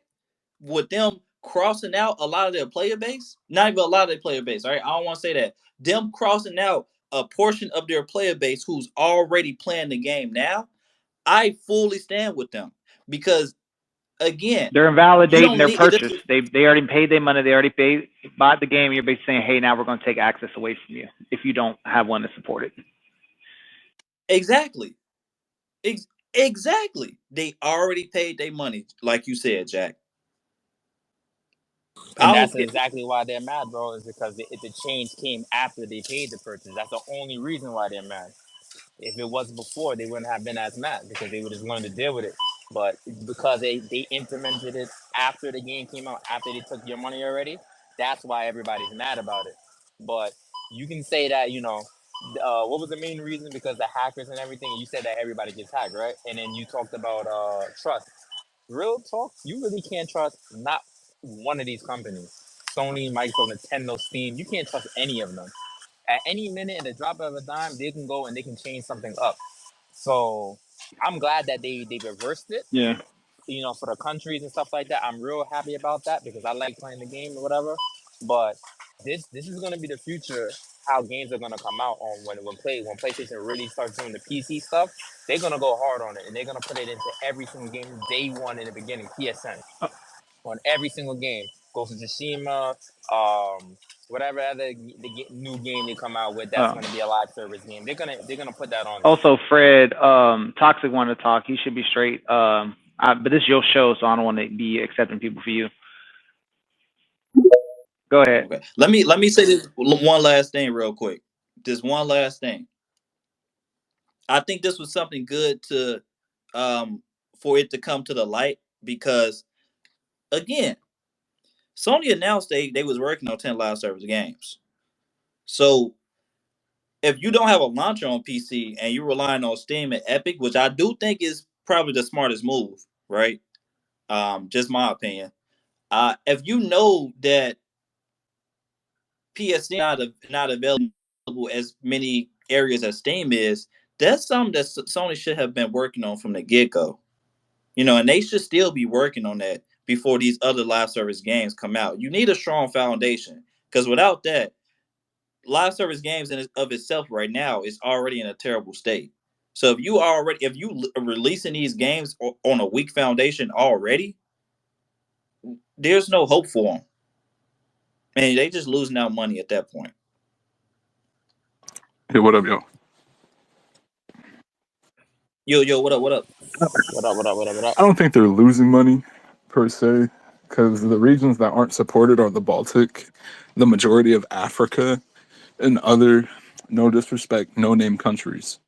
with them crossing out a lot of their player base, not even a lot of their player base, all right? I don't want to say that. Them crossing out a portion of their player base who's already playing the game now, I fully stand with them, because again, they're invalidating their purchase. They already paid their money. They already bought the game. You're basically saying, hey, now we're going to take access away from you if you don't have one to support it. Exactly. Exactly. They already paid their money, like you said, Jack. And that's exactly why they're mad, bro, is because the change came after they paid the purchase. That's the only reason why they're mad. If it was before, they wouldn't have been as mad, because they would have learned to deal with it. But because they implemented it after the game came out, after they took your money already, that's why everybody's mad about it. But you can say that, what was the main reason? Because the hackers and everything. You said that everybody gets hacked, right? And then you talked about trust. Real talk, you really can't trust not one of these companies. Sony, Microsoft, Nintendo, Steam. You can't trust any of them. At any minute, in the drop of a dime, they can go and they can change something up. So I'm glad that they reversed it. Yeah. For the countries and stuff like that. I'm real happy about that, because I like playing the game or whatever. But this is gonna be the future. How games are gonna come out on when PlayStation really starts doing the PC stuff. They're gonna go hard on it, and they're gonna put it into every single game day one in the beginning. PSN on every single game. Ghost of Tsushima, whatever other new game they come out with, that's going to be a live service game. They're gonna put that on. Also, Fred, Toxic wanted to talk. He should be straight. But this is your show, so I don't want to be accepting people for you. Go ahead. Okay. Let me say this one last thing real quick. Just one last thing. I think this was something good to for it to come to the light, because again, Sony announced they was working on 10 live service games. So if you don't have a launcher on PC and you're relying on Steam and Epic, which I do think is probably the smartest move, right? Just my opinion. If you know that PSN not available as many areas as Steam is, that's something that Sony should have been working on from the get-go. And they should still be working on that before these other live service games come out. You need a strong foundation, because without that, live service games in of itself right now is already in a terrible state. So if you releasing these games on a weak foundation already, there's no hope for them. And they just losing out money at that point. Hey, what up, yo? Yo, what up? What up? I don't think they're losing money per se, because the regions that aren't supported are the Baltic, the majority of Africa, and other, no disrespect, no-name countries.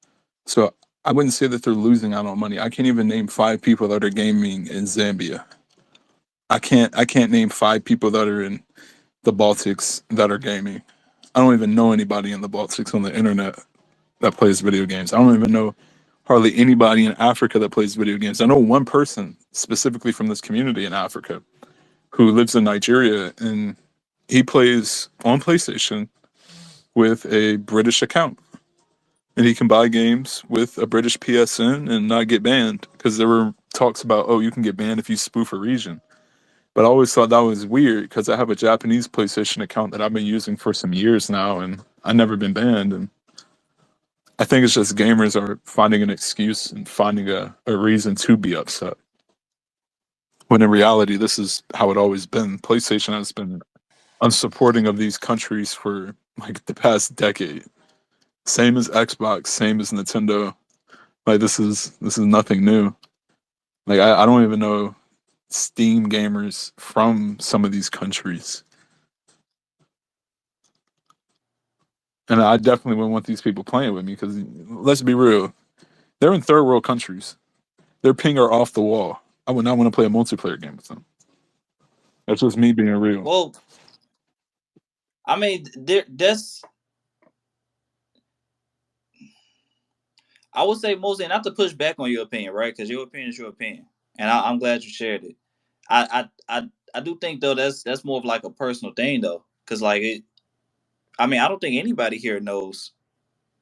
So I wouldn't say that they're losing out on money. I can't even name 5 people that are gaming in Zambia. I can't name 5 people that are in the Baltics that are gaming. I don't even know anybody in the Baltics on the internet that plays video games. I don't even know hardly anybody in Africa that plays video games. I know one person specifically from this community in Africa who lives in Nigeria, and He plays on PlayStation with a British account, and he can buy games with a British PSN and not get banned, because there were talks about, oh, you can get banned if you spoof a region. But I always thought that was weird, because I have a Japanese PlayStation account that I've been using for some years now, and I've never been banned. And I think it's just gamers are finding an excuse and finding a reason to be upset. When in reality, this is how it always been. PlayStation has been unsupporting of these countries for like the past decade. Same as Xbox, same as Nintendo. Like this is nothing new. Like I don't even know Steam gamers from some of these countries. And I definitely wouldn't want these people playing with me, because let's be real, they're in third world countries. Their ping are off the wall. I would not want to play a multiplayer game with them. That's just me being real. Well, I mean, that's, I would say mostly, not to push back on your opinion, right? Because your opinion is your opinion, and I'm glad you shared it. I do think though that's more of like a personal thing though, because like it. I mean, I don't think anybody here knows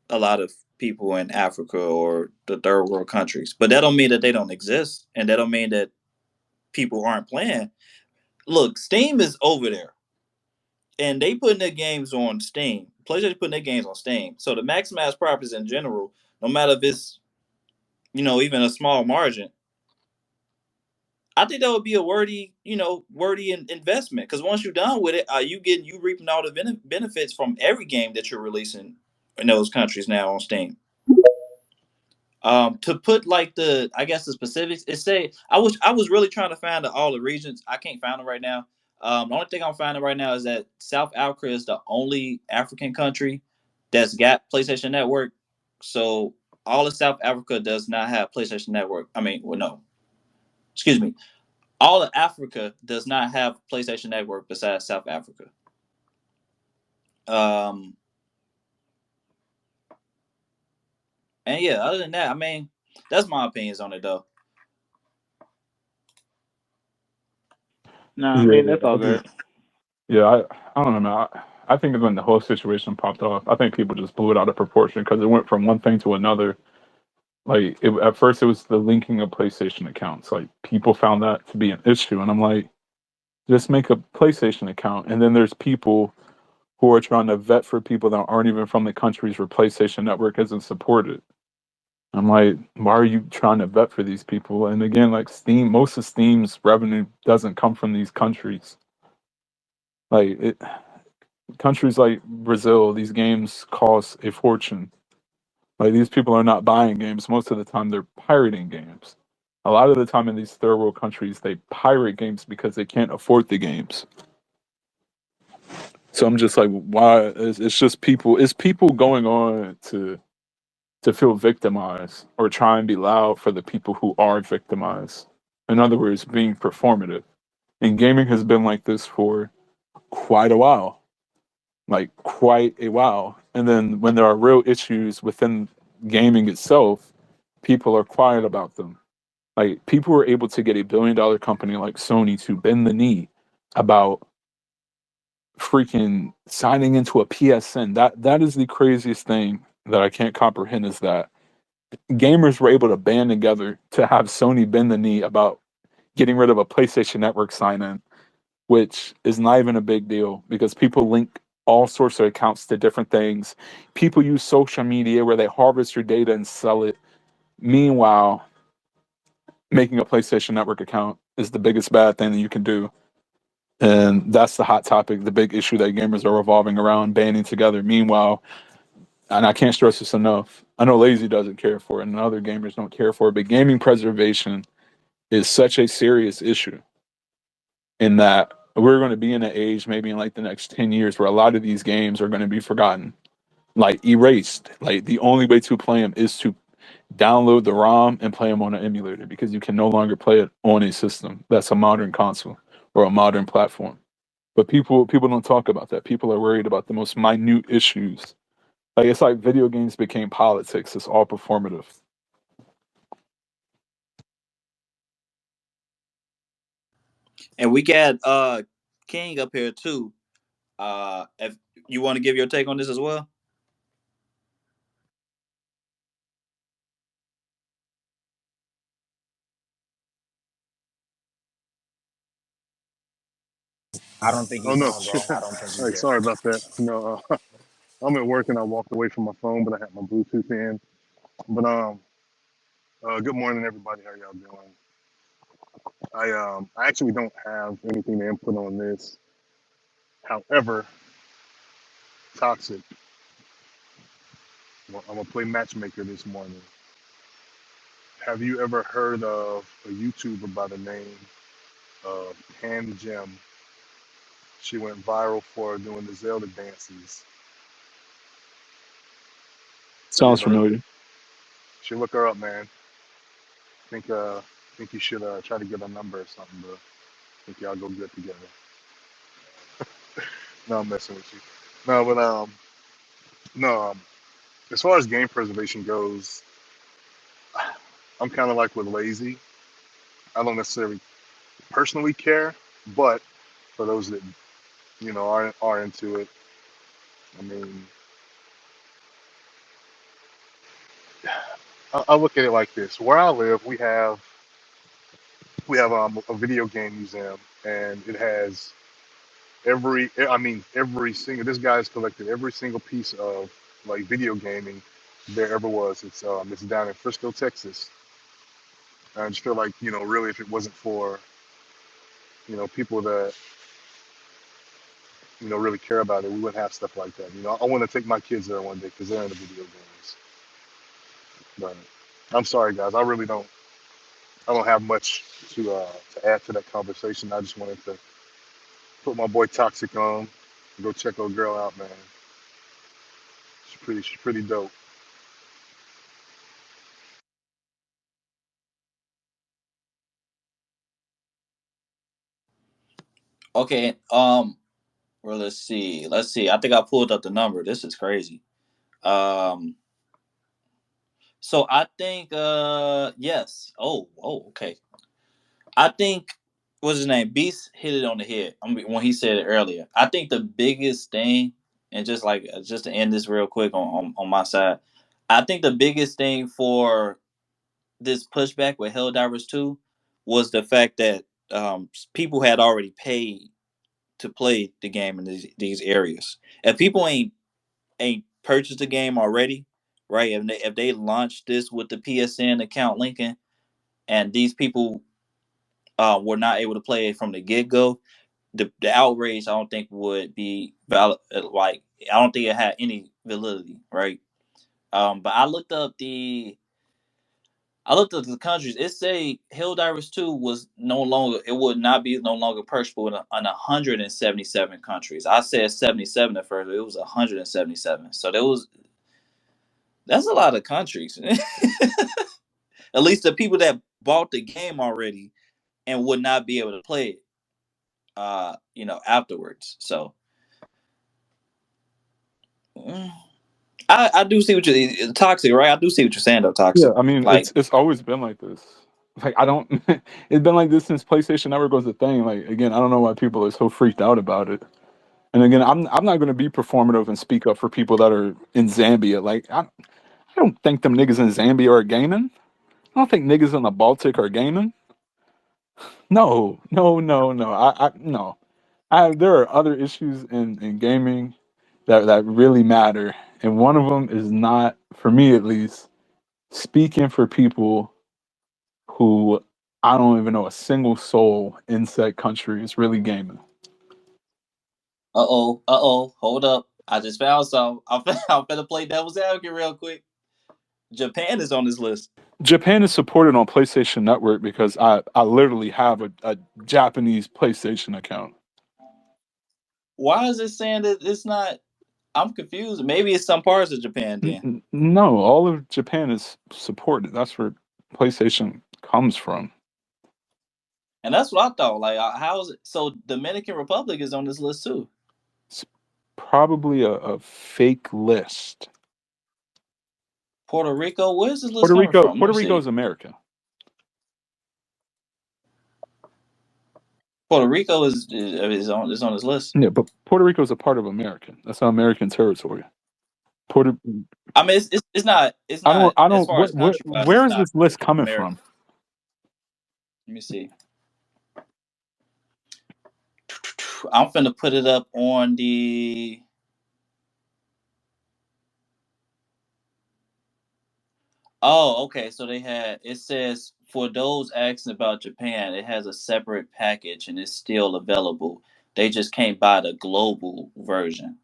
a lot of people in Africa or the third world countries, but that don't mean that they don't exist, and that don't mean that people aren't playing. Look, Steam is over there, and they putting their games on Steam. PlayStation putting their games on Steam. So to maximize profits in general, no matter if it's, even a small margin, I think that would be a worthy investment. Because once you're done with it, you reaping all the benefits from every game that you're releasing in those countries now on Steam. To put like I guess the specifics, it say I was really trying to find all the regions. I can't find them right now. The only thing I'm finding right now is that South Africa is the only African country that's got PlayStation Network. So all of South Africa does not have PlayStation Network. I mean, well, no, excuse me. All of Africa does not have PlayStation Network besides South Africa. Um, and yeah, other than that, I mean, that's my opinions on it though. No, I mean that's all good. Yeah, I don't know, man. I think when the whole situation popped off, I think people just blew it out of proportion, because it went from one thing to another. Like at first, it was the linking of PlayStation accounts. Like people found that to be an issue, and I'm like, just make a PlayStation account. And then there's people who are trying to vet for people that aren't even from the countries where PlayStation Network isn't supported. I'm like, why are you trying to vet for these people? And again, like Steam, most of Steam's revenue doesn't come from these countries. Like countries like Brazil, these games cost a fortune. Like these people are not buying games. Most of the time, they're pirating games. A lot of the time in these third world countries, they pirate games because they can't afford the games. So I'm just like, why? It's just people. It's people going on to feel victimized or try and be loud for the people who are victimized. In other words, being performative. And gaming has been like this for quite a while. Like quite a while. And then when there are real issues within gaming itself, people are quiet about them. Like people were able to get $1 billion company like Sony to bend the knee about freaking signing into a PSN. That is the craziest thing that I can't comprehend, is that gamers were able to band together to have Sony bend the knee about getting rid of a PlayStation Network sign-in, which is not even a big deal, because people link all sorts of accounts to different things. People use social media where they harvest your data and sell it. Meanwhile, making a PlayStation Network account is the biggest bad thing that you can do. And that's the hot topic, the big issue that gamers are revolving around, banding together. Meanwhile, and I can't stress this enough, I know Lazy doesn't care for it and other gamers don't care for it, but gaming preservation is such a serious issue, in that we're going to be in an age, maybe in like the next 10 years, where a lot of these games are going to be forgotten, like erased. Like the only way to play them is to download the ROM and play them on an emulator, because you can no longer play it on a system that's a modern console or a modern platform. But people don't talk about that. People are worried about the most minute issues. Like it's like video games became politics. It's all performative. And we got King up here too. If you want to give your take on this as well. I don't think Oh he's no. on, bro. I don't think he's Hey, here. sorry about that. I'm at work and I walked away from my phone, but I had my Bluetooth in. But good morning, everybody. How y'all doing? I actually don't have anything to input on this. However, Toxic. Well, I'm gonna play matchmaker this morning. Have you ever heard of a YouTuber by the name of Pan Gem? She went viral for doing the Zelda dances. Have you Sounds ever heard of her? familiar. You should look her up, man. Think you should try to get a number or something, bro. Think y'all go good together. No, I'm messing with you. No, but no. As far as game preservation goes, I'm kind of like with lazy. I don't necessarily personally care, but for those that are into it, I mean, I look at it like this. Where I live, we have a video game museum, and it has every single. This guy's collected every single piece of like video gaming there ever was. It's down in Frisco, Texas. I just feel like really, if it wasn't for people that really care about it, we wouldn't have stuff like that. I want to take my kids there one day because they're into video games. But I'm sorry, guys. I really don't. I don't have much to add to that conversation. I just wanted to put my boy Toxic on. Go check old girl out, man. She's pretty dope. Okay. Well, let's see. Let's see. I think I pulled up the number. This is crazy. Um. So I think. Yes. Okay. I think. What's his name? Beast hit it on the head. When he said it earlier. I think the biggest thing, and just to end this real quick on my side, I think the biggest thing for this pushback with Helldivers 2 was the fact that people had already paid to play the game in these areas. If people ain't purchased the game already, right? If they launched this with the PSN account linking, and these people were not able to play it from the get go, the outrage I don't think would be valid. Like I don't think it had any validity, right? But I looked at the countries. It say Helldivers 2 was no longer. It would not be no longer purchasable in 177 countries. I said 77 at first, but it was 177. So that's a lot of countries. At least the people that bought the game already and would not be able to play it. Afterwards. So mm, I do see what you're toxic, right? I do see what you're saying though, Yeah, toxic. I mean Like, it's always been like this. Like I don't. It's been like this since PlayStation Network was a thing. Like again, I don't know why people are so freaked out about it. And again, I'm not going to be performative and speak up for people that are in Zambia. Like I don't think them niggas in Zambia are gaming. I don't think niggas in the Baltic are gaming. No, no, no, no. No. There are other issues in gaming that really matter, and one of them is not, for me at least, speaking for people who I don't even know a single soul in said country is really gaming. hold up. I just found some. I'm finna play devil's advocate real quick. Japan is on this list. Japan is supported on PlayStation Network because I literally have a Japanese PlayStation account. Why is it saying that it's not? I'm confused. Maybe it's some parts of Japan then. No, all of Japan is supported. That's where PlayStation comes from. And that's what I thought. Like, how is it? So Dominican Republic is on this list too. It's probably a fake list. Puerto Rico. Where's this list coming from? Let Puerto me Rico see. is America. Puerto Rico is on his list. Yeah, but Puerto Rico is a part of American. That's an American territory. I mean, it's not. It's not I don't. as far as country wise. Where is this list coming from? Let me see. I'm finna put it up on the. Oh, okay. So it says for those asking about Japan, it has a separate package and it's still available. They just can't buy the global version.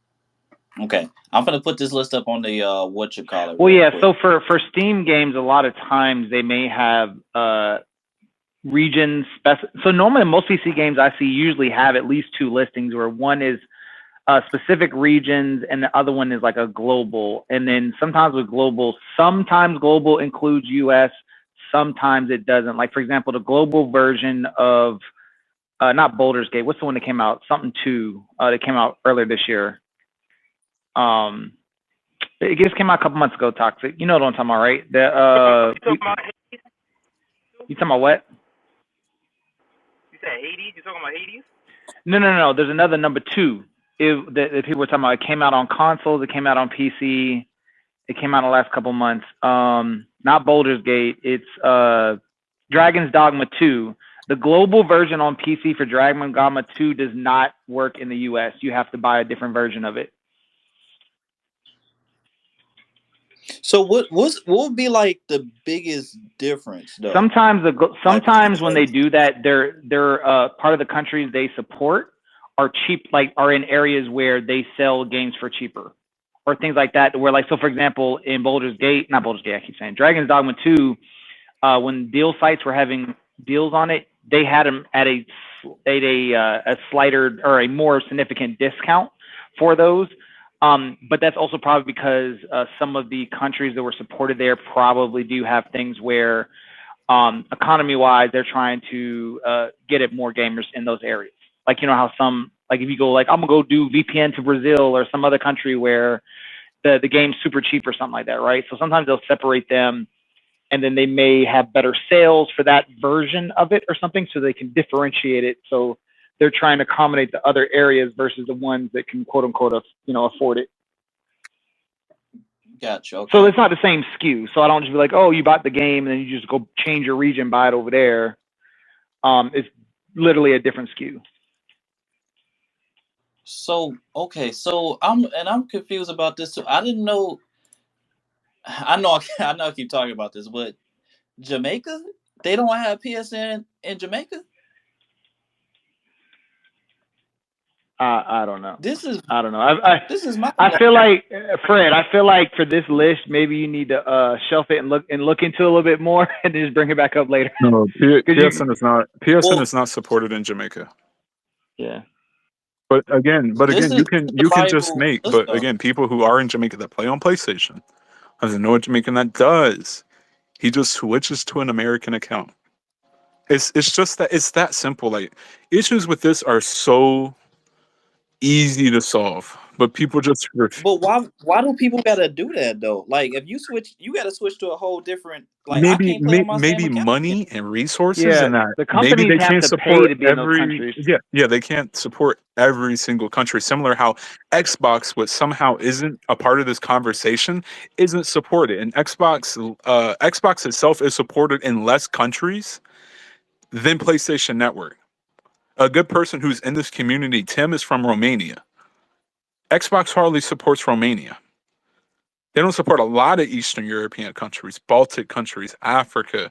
Okay, I'm gonna put this list up on the whatchamacallit. Well, yeah. Quick. So for Steam games, a lot of times they may have regions. So normally most PC games I see usually have at least two listings, where one is specific regions and the other one is like a global. And then sometimes global includes US, sometimes it doesn't. Like for example, the global version of not Baldur's Gate. What's the one that came out? Something 2 that came out earlier this year. It just came out a couple months ago. Toxic. You know what I'm talking about, right? You talking about what? You said Hades? You talking about Hades? No. There's another number 2. That people were talking about. It came out on consoles. It came out on PC. It came out in the last couple months. Not Baldur's Gate. It's Dragon's Dogma 2. The global version on PC for Dragon's Dogma 2 does not work in the US. You have to buy a different version of it. So what would be like the biggest difference though? Sometimes when they do that, they're part of the countries they support are cheap, like are in areas where they sell games for cheaper or things like that. Where like, so for example, in Dragon's Dogma 2, when deal sites were having deals on it, they had them at a slighter or a more significant discount for those. But that's also probably because some of the countries that were supported there probably do have things where economy-wise, they're trying to get at more gamers in those areas. Like, you know how some, like if you go like, I'm going to go do VPN to Brazil or some other country where the game's super cheap or something like that, right? So sometimes they'll separate them and then they may have better sales for that version of it or something so they can differentiate it. So they're trying to accommodate the other areas versus the ones that can quote unquote, afford it. Gotcha. Okay. So it's not the same SKU. So I don't just be like, oh, you bought the game and then you just go change your region, buy it over there. It's literally a different SKU. So okay, so I'm confused about this too. I didn't know. I know I keep talking about this, but Jamaica, they don't have PSN in Jamaica. I don't know. I don't know. I feel like Fred. I feel like for this list, maybe you need to shelf it and look into it a little bit more, and just bring it back up later. No, PSN is not. PSN is not supported in Jamaica. Yeah. But again, you can just make. But again, people who are in Jamaica that play on PlayStation, doesn't know what Jamaican that does. He just switches to an American account. It's just that it's that simple. Like issues with this are so easy to solve, but people just refuse. But why do people gotta do that though? Like if you switch, you gotta switch to a whole different. Like maybe money and resources, and that the companies maybe they have can't to support pay to be in those countries. they can't support every single country. Similar how Xbox, what somehow isn't a part of this conversation, isn't supported, and Xbox itself is supported in less countries than PlayStation Network. A good person who's in this community, Tim, is from Romania. Xbox hardly supports Romania. They don't support a lot of Eastern European countries, Baltic countries, Africa.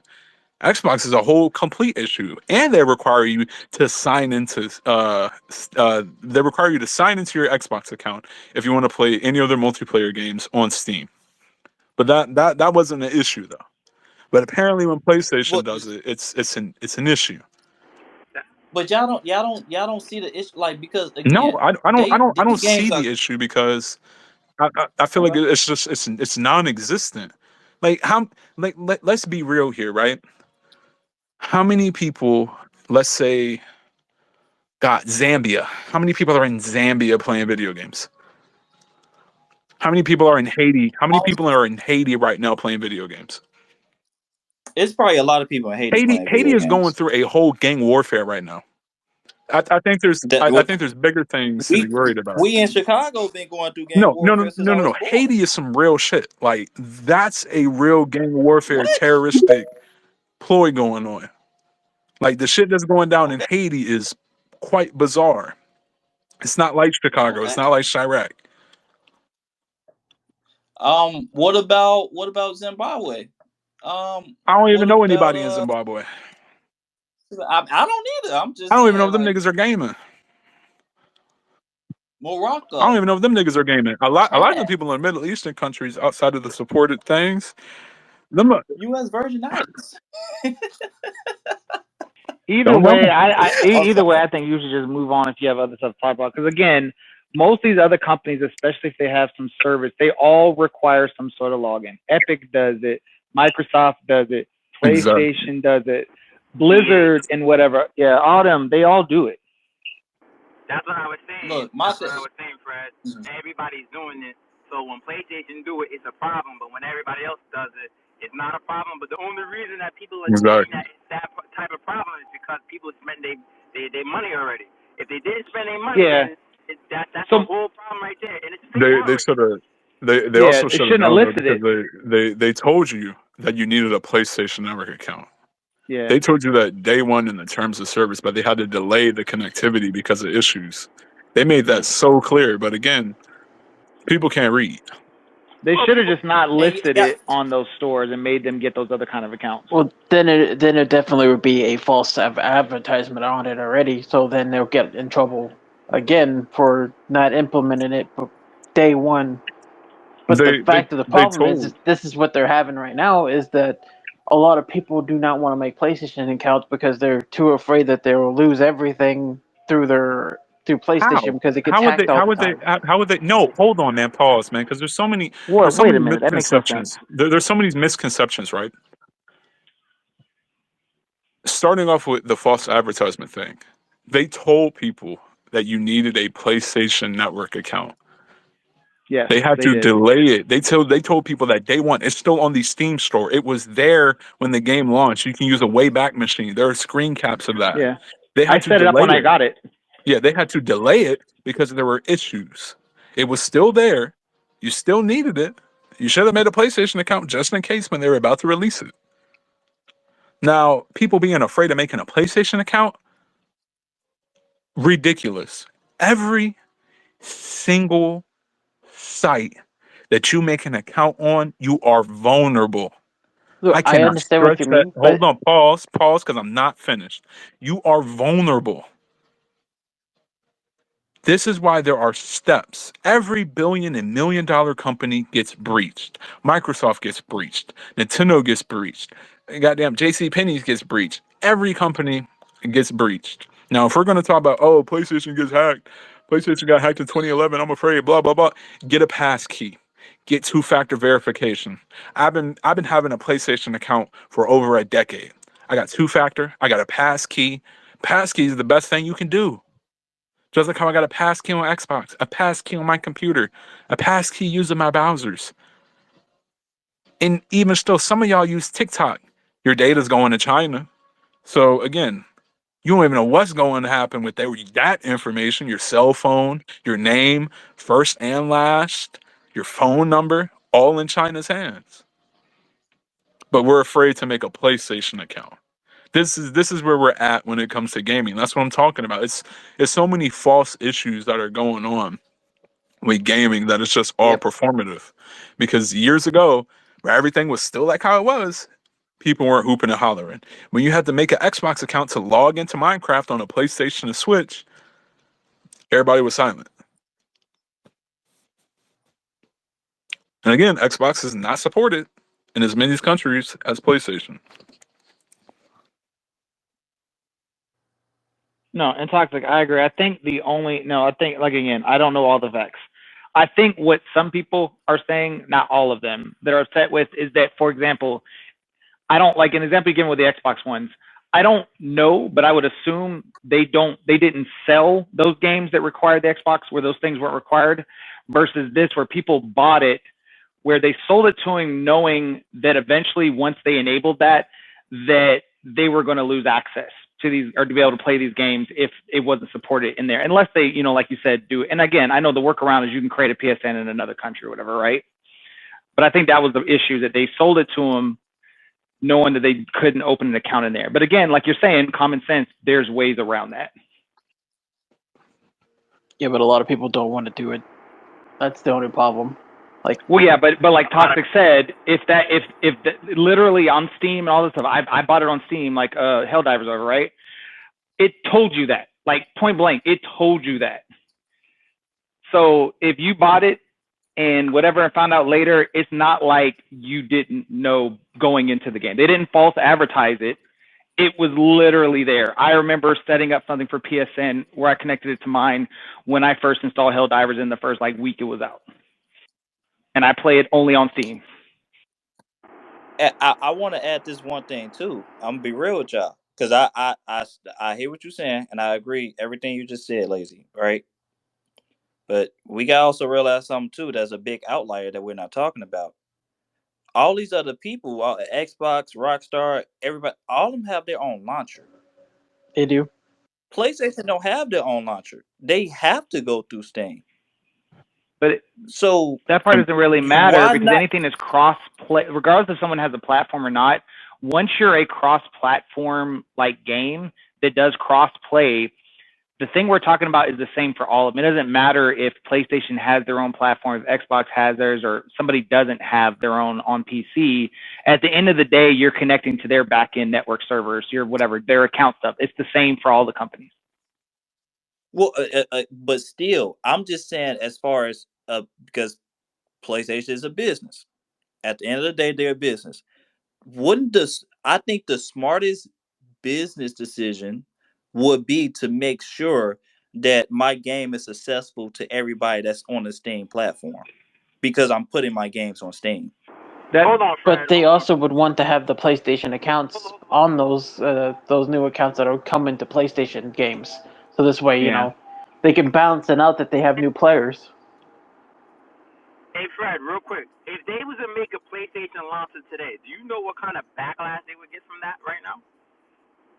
Xbox is a whole complete issue, and they require you to sign into your Xbox account if you want to play any other multiplayer games on Steam. But that wasn't an issue though. But apparently, when PlayStation does it, it's an issue. But y'all don't see the issue, like, because again, no, I don't see the issue because I feel like it's just it's non-existent. Like let's be real here, right? How many people, let's say, got Zambia? How many people are in Zambia playing video games? How many people are in Haiti? How many people are in Haiti right now playing video games? It's probably a lot of people in Haiti. Haiti is going through a whole gang warfare right now. I think there's I think there's bigger things to be worried about. We in Chicago been going through gang No. warfare since I was born. Haiti is some real shit. Like that's a real gang warfare What? terroristic ploy going on. Like the shit that's going down in Haiti is quite bizarre. It's not like Chicago. Okay. It's not like Chirac. What about Zimbabwe? I don't even know anybody in Zimbabwe. I don't either. I'm just. I don't even know saying, if them like, niggas are gaming. Morocco. I don't even know if them niggas are gaming. A lot of the people in Middle Eastern countries outside of the supported things, them U.S. Virgin Islands. Either way, I think you should just move on if you have other stuff to talk about. Because again, most of these other companies, especially if they have some service, they all require some sort of login. Epic does it, Microsoft does it, PlayStation does it, Blizzard and whatever. Yeah, all them, they all do it. That's what I was saying. Look, That's what I was saying, Fred. Everybody's doing it. So when PlayStation do it, it's a problem. But when everybody else does it, it's not a problem. But the only reason that people are saying that it's that type of problem is because people spend their money already. If they didn't spend their money, then that's the whole problem right there. And it's they should have. They also should have listed it. They told you that you needed a PlayStation Network account. Yeah. They told you that day one in the terms of service, but they had to delay the connectivity because of issues. They made that so clear, but again, people can't read. They should have just not listed it on those stores and made them get those other kind of accounts. Well, then it definitely would be a false advertisement on it already. So then they'll get in trouble again for not implementing it day one. But the fact of the problem is this is what they're having right now is that a lot of people do not want to make PlayStation accounts because they're too afraid that they will lose everything through PlayStation because it gets hacked all the time. How would they? No, hold on, man. Pause, man, because there's so many. Well, wait a minute. That makes no sense. There's so many misconceptions, right? Starting off with the false advertisement thing, they told people that you needed a PlayStation Network account. Yeah, they had to delay it. They told people that day one. It's still on the Steam store. It was there when the game launched. You can use a Wayback Machine. There are screen caps of that. Yeah, I set it up when I got it. Yeah, they had to delay it because there were issues. It was still there. You still needed it. You should have made a PlayStation account just in case when they were about to release it. Now, people being afraid of making a PlayStation account, ridiculous. Every single site that you make an account on, you are vulnerable. Look, I understand what you mean. Hold on, pause, because I'm not finished. You are vulnerable. This is why there are steps. Every billion and $1 million company gets breached. Microsoft gets breached. Nintendo gets breached. Goddamn JCPenney's gets breached. Every company gets breached. Now, if we're going to talk about, oh, PlayStation gets hacked. PlayStation got hacked in 2011. I'm afraid, blah, blah, blah. Get a pass key. Get two-factor verification. I've been having a PlayStation account for over a decade. I got two-factor. I got a pass key. Pass key is the best thing you can do. Just like how I got a pass key on Xbox, a pass key on my computer, a pass key using my browsers. And even still, some of y'all use TikTok. Your data's going to China. So again, you don't even know what's going to happen with that information, your cell phone, your name, first and last, your phone number, all in China's hands. But we're afraid to make a PlayStation account. This is where we're at when it comes to gaming. That's what I'm talking about. It's so many false issues that are going on with gaming that it's just all performative. Because years ago, where everything was still like how it was, people weren't hooping and hollering. When you had to make an Xbox account to log into Minecraft on a PlayStation and Switch, everybody was silent. And again, Xbox is not supported in as many countries as PlayStation. No, and Toxic, I agree. I think again, I don't know all the facts. I think what some people are saying, not all of them, that are upset with is that, for example, I don't like an example again with the Xbox ones. I don't know, but I would assume they didn't sell those games that required the Xbox where those things weren't required, versus this where people bought it, where they sold it to him knowing that eventually once they enabled that they were going to lose access. to these, or to be able to play these games if it wasn't supported in there, unless they, you know, like you said, do. And again, I know the workaround is you can create a PSN in another country or whatever, right? But I think that was the issue, that they sold it to them knowing that they couldn't open an account in there. But again, like you're saying, common sense, there's ways around that. Yeah, but a lot of people don't want to do it. That's the only problem. Like, well, yeah, but like Toxic said, if literally on Steam and all this stuff, I bought it on Steam, like Helldivers over, right? It told you that, like point blank, it told you that. So if you bought it and whatever I found out later, it's not like you didn't know going into the game. They didn't false advertise it. It was literally there. I remember setting up something for PSN where I connected it to mine when I first installed Helldivers in the first like week it was out. And I play it only on Steam. I want to add this one thing too. I'm gonna be real with y'all, because I hear what you're saying and I agree everything you just said, Lazy, right? But we gotta also realize something too. There's a big outlier that we're not talking about. All these other people, Xbox, Rockstar, everybody, all of them have their own launcher. They do. PlayStation don't have their own launcher. They have to go through Steam. But so that part doesn't really matter, because anything is cross-play, regardless if someone has a platform or not. Once you're a cross-platform like game that does cross-play, the thing we're talking about is the same for all of them. It doesn't matter if PlayStation has their own platform, if Xbox has theirs, or somebody doesn't have their own on PC. At the end of the day, you're connecting to their back-end network servers, your whatever, their account stuff. It's the same for all the companies. Well, but still, I'm just saying, as far as because PlayStation is a business. At the end of the day, they're a business. I think the smartest business decision would be to make sure that my game is accessible to everybody that's on the Steam platform, because I'm putting my games on Steam. Hold on, Fred. But they also would want to have the PlayStation accounts on those new accounts that are coming to PlayStation games. So this way, you know, they can balance it out that they have new players. Hey, Fred, real quick. If they was to make a PlayStation launcher today, do you know what kind of backlash they would get from that right now?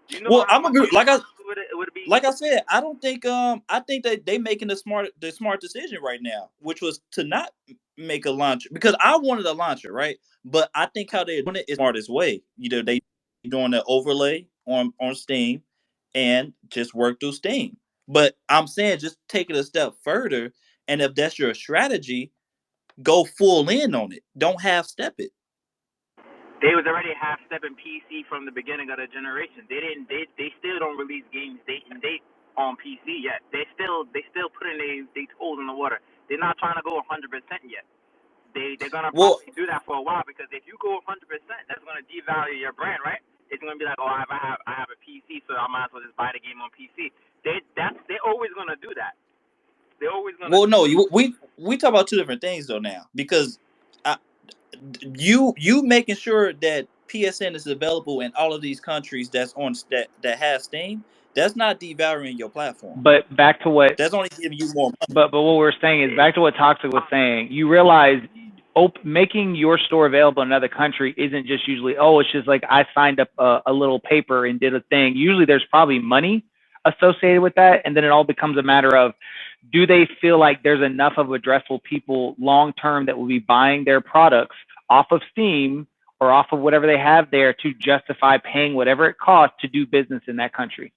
Do you know well, I'm agree. Like I said, I don't think I think that they making the smart decision right now, which was to not make a launcher, because I wanted a launcher, right? But I think how they're doing it is the smartest way. You know, they doing the overlay on Steam and just work through Steam. But I'm saying, just take it a step further, and if that's your strategy, go full in on it. Don't half step it. They was already half stepping PC from the beginning of the generation. They still don't release games date and date on PC yet. They still putting they toes in the water. They're not trying to go 100% yet. They're gonna probably do that for a while, because if you go 100%, that's gonna devalue your brand, right? It's gonna be like, oh, I have a PC, so I might as well just buy the game on PC. They're always gonna do that. They're always gonna. Well, no, we talk about two different things though now, because you making sure that PSN is available in all of these countries that's on that has Steam. That's not devaluing your platform. But back to what that's only giving you more money. But what we're saying is, back to what Toxic was saying. You realize making your store available in another country isn't just usually, oh, it's just like I signed up a little paper and did a thing. Usually there's probably money associated with that, and then it all becomes a matter of, do they feel like there's enough of addressable people long term that will be buying their products off of Steam or off of whatever they have there to justify paying whatever it costs to do business in that country?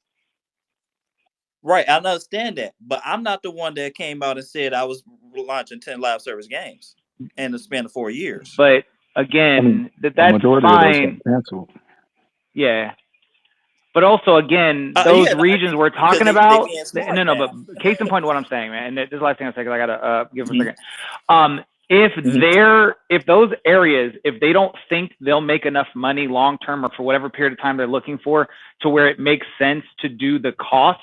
Right, I understand that, but I'm not the one that came out and said I was launching 10 live service games in the span of 4 years. But again, that's majority fine. Of those got canceled. Yeah. But also, again, those regions we're talking about, but case in point, what I'm saying, man, and this is the last thing I say, because I gotta give it a second. If those areas, if they don't think they'll make enough money long term, or for whatever period of time they're looking for, to where it makes sense to do the cost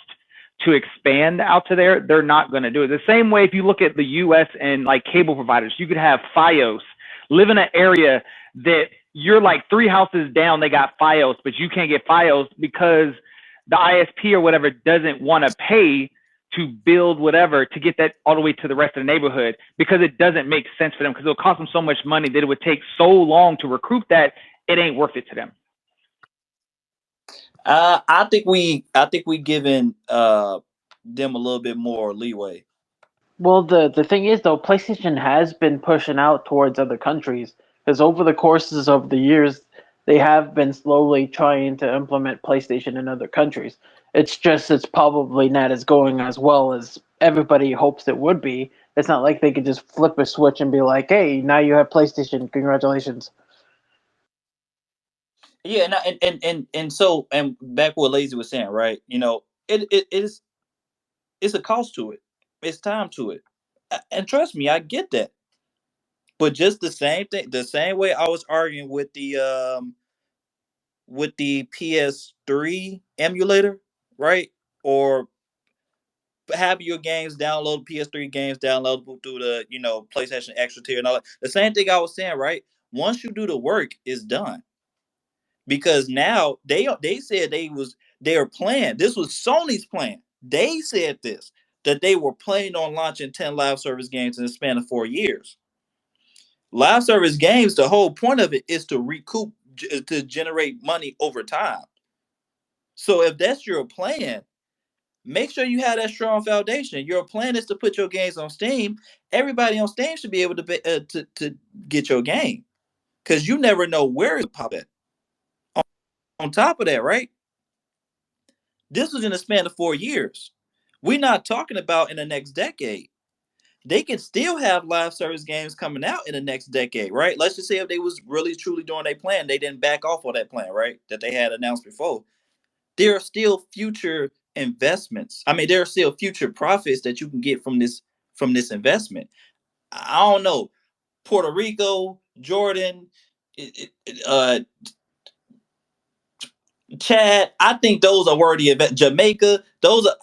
to expand out to there, they're not going to do it. The same way, if you look at the U.S. and like cable providers, you could have Fios live in an area that you're like 3 houses down, they got Fios, but you can't get Fios because the ISP or whatever doesn't want to pay to build whatever to get that all the way to the rest of the neighborhood, because it doesn't make sense for them, because it'll cost them so much money that it would take so long to recruit that it ain't worth it to them. I think we giving them a little bit more leeway. Well, the thing is though, PlayStation has been pushing out towards other countries because over the courses of the years, they have been slowly trying to implement PlayStation in other countries. It's probably not as going as well as everybody hopes it would be. It's not like they could just flip a switch and be like, "Hey, now you have PlayStation. Congratulations." Yeah, and so and back what Lazy was saying, right? It is it's a cost to it. It's time to it. And trust me, I get that. But just the same thing, the same way I was arguing with the PS3 emulator, right? Or have your games download PS3 games downloadable through the PlayStation Extra tier and all that. The same thing I was saying, right? Once you do the work, it's done. Because now they said they were planning. This was Sony's plan. They said this that they were planning on launching 10 live service games in the span of 4 years. Live service games, the whole point of it is to recoup to generate money over time. So if that's your plan, make sure you have that strong foundation. Your plan is to put your games on Steam. Everybody on Steam should be able to get your game because you never know where it's pop at. On top of that, right? This was in the span of 4 years. We're not talking about in the next decade. They can still have live service games coming out in the next decade, right? Let's just say if they was really truly doing their plan, they didn't back off on that plan, right? That they had announced before. There are still future investments. I mean, there are still future profits that you can get from this investment. I don't know. Puerto Rico, Jordan, uh, Chad. I think those are worthy of Jamaica.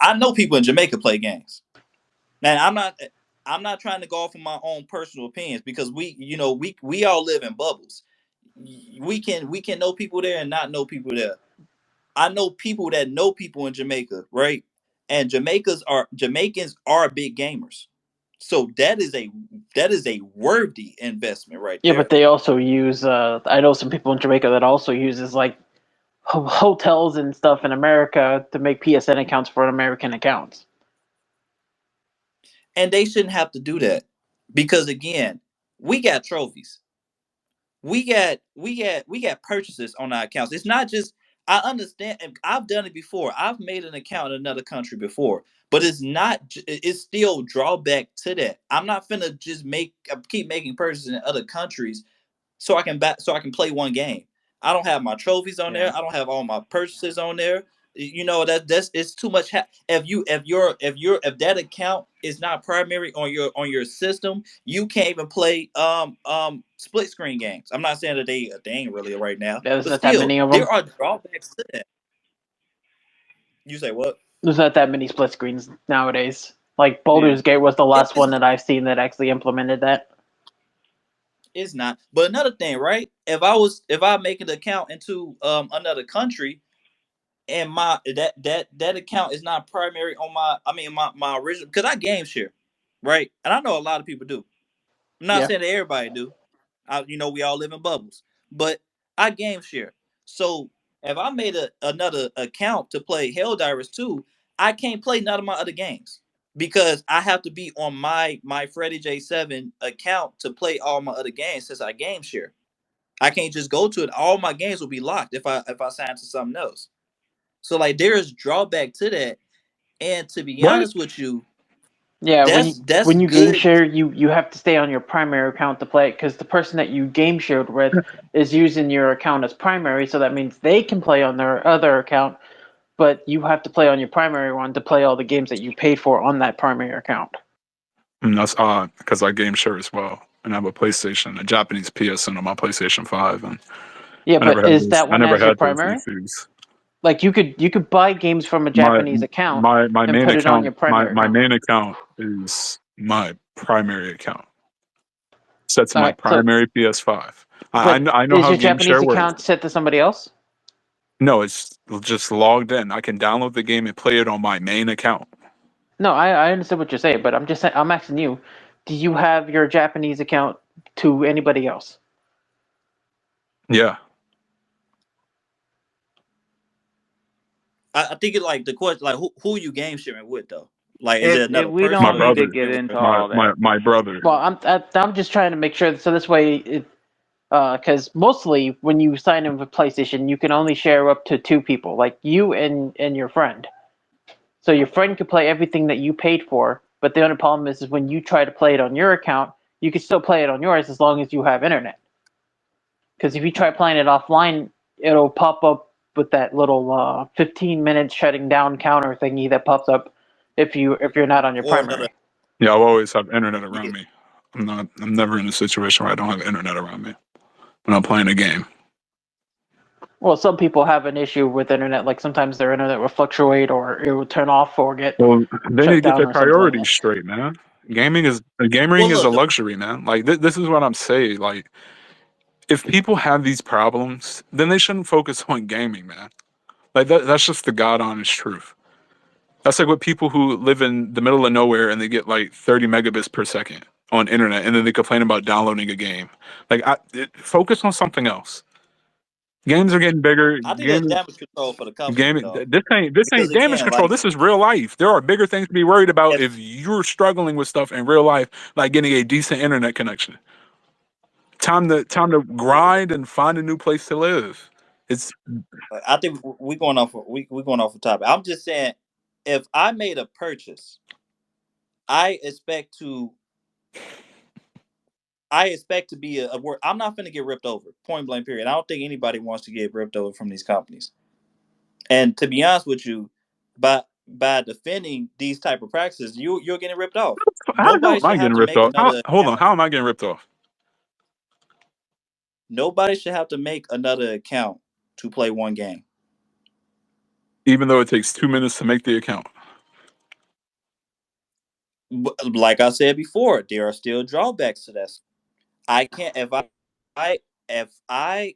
I know people in Jamaica play games. Now I'm not trying to go off of my own personal opinions because we all live in bubbles. We can know people there and not know people there. I know people that know people in Jamaica, right? And Jamaicans are big gamers. So that is a worthy investment right Yeah, but there. they also use. I know some people in Jamaica that also uses like hotels and stuff in America to make PSN accounts for American accounts. And they shouldn't have to do that because again, we got trophies. We got purchases on our accounts. It's not just I understand. I've done it before. I've made an account in another country before, but it's not. It's still drawback to that. I'm not finna just keep making purchases in other countries so I can play one game. I don't have my trophies on Yeah. there. I don't have all my purchases on there. That's it's too much. If that account is not primary on your system, you can't even play split screen games. I'm not saying that they ain't really right now, There's but not that still many of them. there are drawbacks to that. You say what? There's not that many split screens nowadays. Like Yeah, Baldur's Gate was the last one it's that I've seen that actually implemented that. it's not. But another thing, right? If I make an account into another country and that account is not primary on my original because I game share, right? And I know a lot of people do. I'm not Yeah. saying that everybody do. We all live in bubbles, but I game share. So if I made another account to play Helldivers 2, I can't play none of my other games because I have to be on my FreddyJ7 account to play all my other games since I game share. I can't just go to it. All my games will be locked if I sign to something else. So like there's drawback to that. And to be What? honest with you, Yeah, that's when you game good. share, you have to stay on your primary account to play it because the person that you game shared with is using your account as primary, so that means they can play on their other account, but you have to play on your primary one to play all the games that you paid for on that primary account. That's odd because I game share as well, and I have a PlayStation, a Japanese PSN on my PlayStation 5, and Yeah, I never but had is those. that I one never as your had those primary? issues. Like you could buy games from a My Japanese account my and main put it on account your primary my account. main account is my primary account. Set to All my right, so primary PS5. but I know is how your game Japanese share works. account set to somebody else? No, it's just logged in. I can download the game and play it on my main account. No, I understand what you're saying, but I'm asking you, do you have your Japanese account to anybody else? Yeah. I think it's like the question, like who you game sharing with though? Like, is If it another we person My don't or you need to brother. get sharing into with? all that. My brother. Well, I'm just trying to make sure so this way it because mostly when you sign in with PlayStation, you can only share up to 2 people, like you and your friend. So your friend could play everything that you paid for, but the only problem is when you try to play it on your account, you can still play it on yours as long as you have internet. Because if you try playing it offline, it'll pop up with that little 15 minutes shutting down counter thingy that pops up if you're not on your Or another? primary. Yeah, I'll always have internet around Yeah. me. I'm never in a situation where I don't have internet around me when I'm playing a game. Well, some people have an issue with internet. Like sometimes their internet will fluctuate, or it will turn off, or get Well, they need to shut get down, their or something like priorities that. straight, man. Gaming Well, is a look, luxury, man. Like this is what I'm saying. Like if people have these problems, then they shouldn't focus on gaming, man. Like that's just the god honest truth. That's like what people who live in the middle of nowhere and they get like 30 megabits per second on internet, and then they complain about downloading a game. Like focus on something else. Games are getting bigger. I think that's damage control for the company Gaming. though, This because ain't damage again, control. like This is real life. There are bigger things to be worried about if if you're struggling with stuff in real life, like getting a decent internet connection. Time to grind and find a new place to live. It's I think we going off the topic. I'm just saying, if I made a purchase, I expect to I expect to be a word. I'm not going to get ripped over. Point blank. Period. I don't think anybody wants to get ripped over from these companies. And to be honest with you, by defending these type of practices, you're getting ripped off. how Nobody am I should have getting to ripped make off? another Hold on. account. How am I getting ripped off? Nobody should have to make another account to play one game. Even though it takes 2 minutes to make the account. Like I said before, there are still drawbacks to this. I can't I if I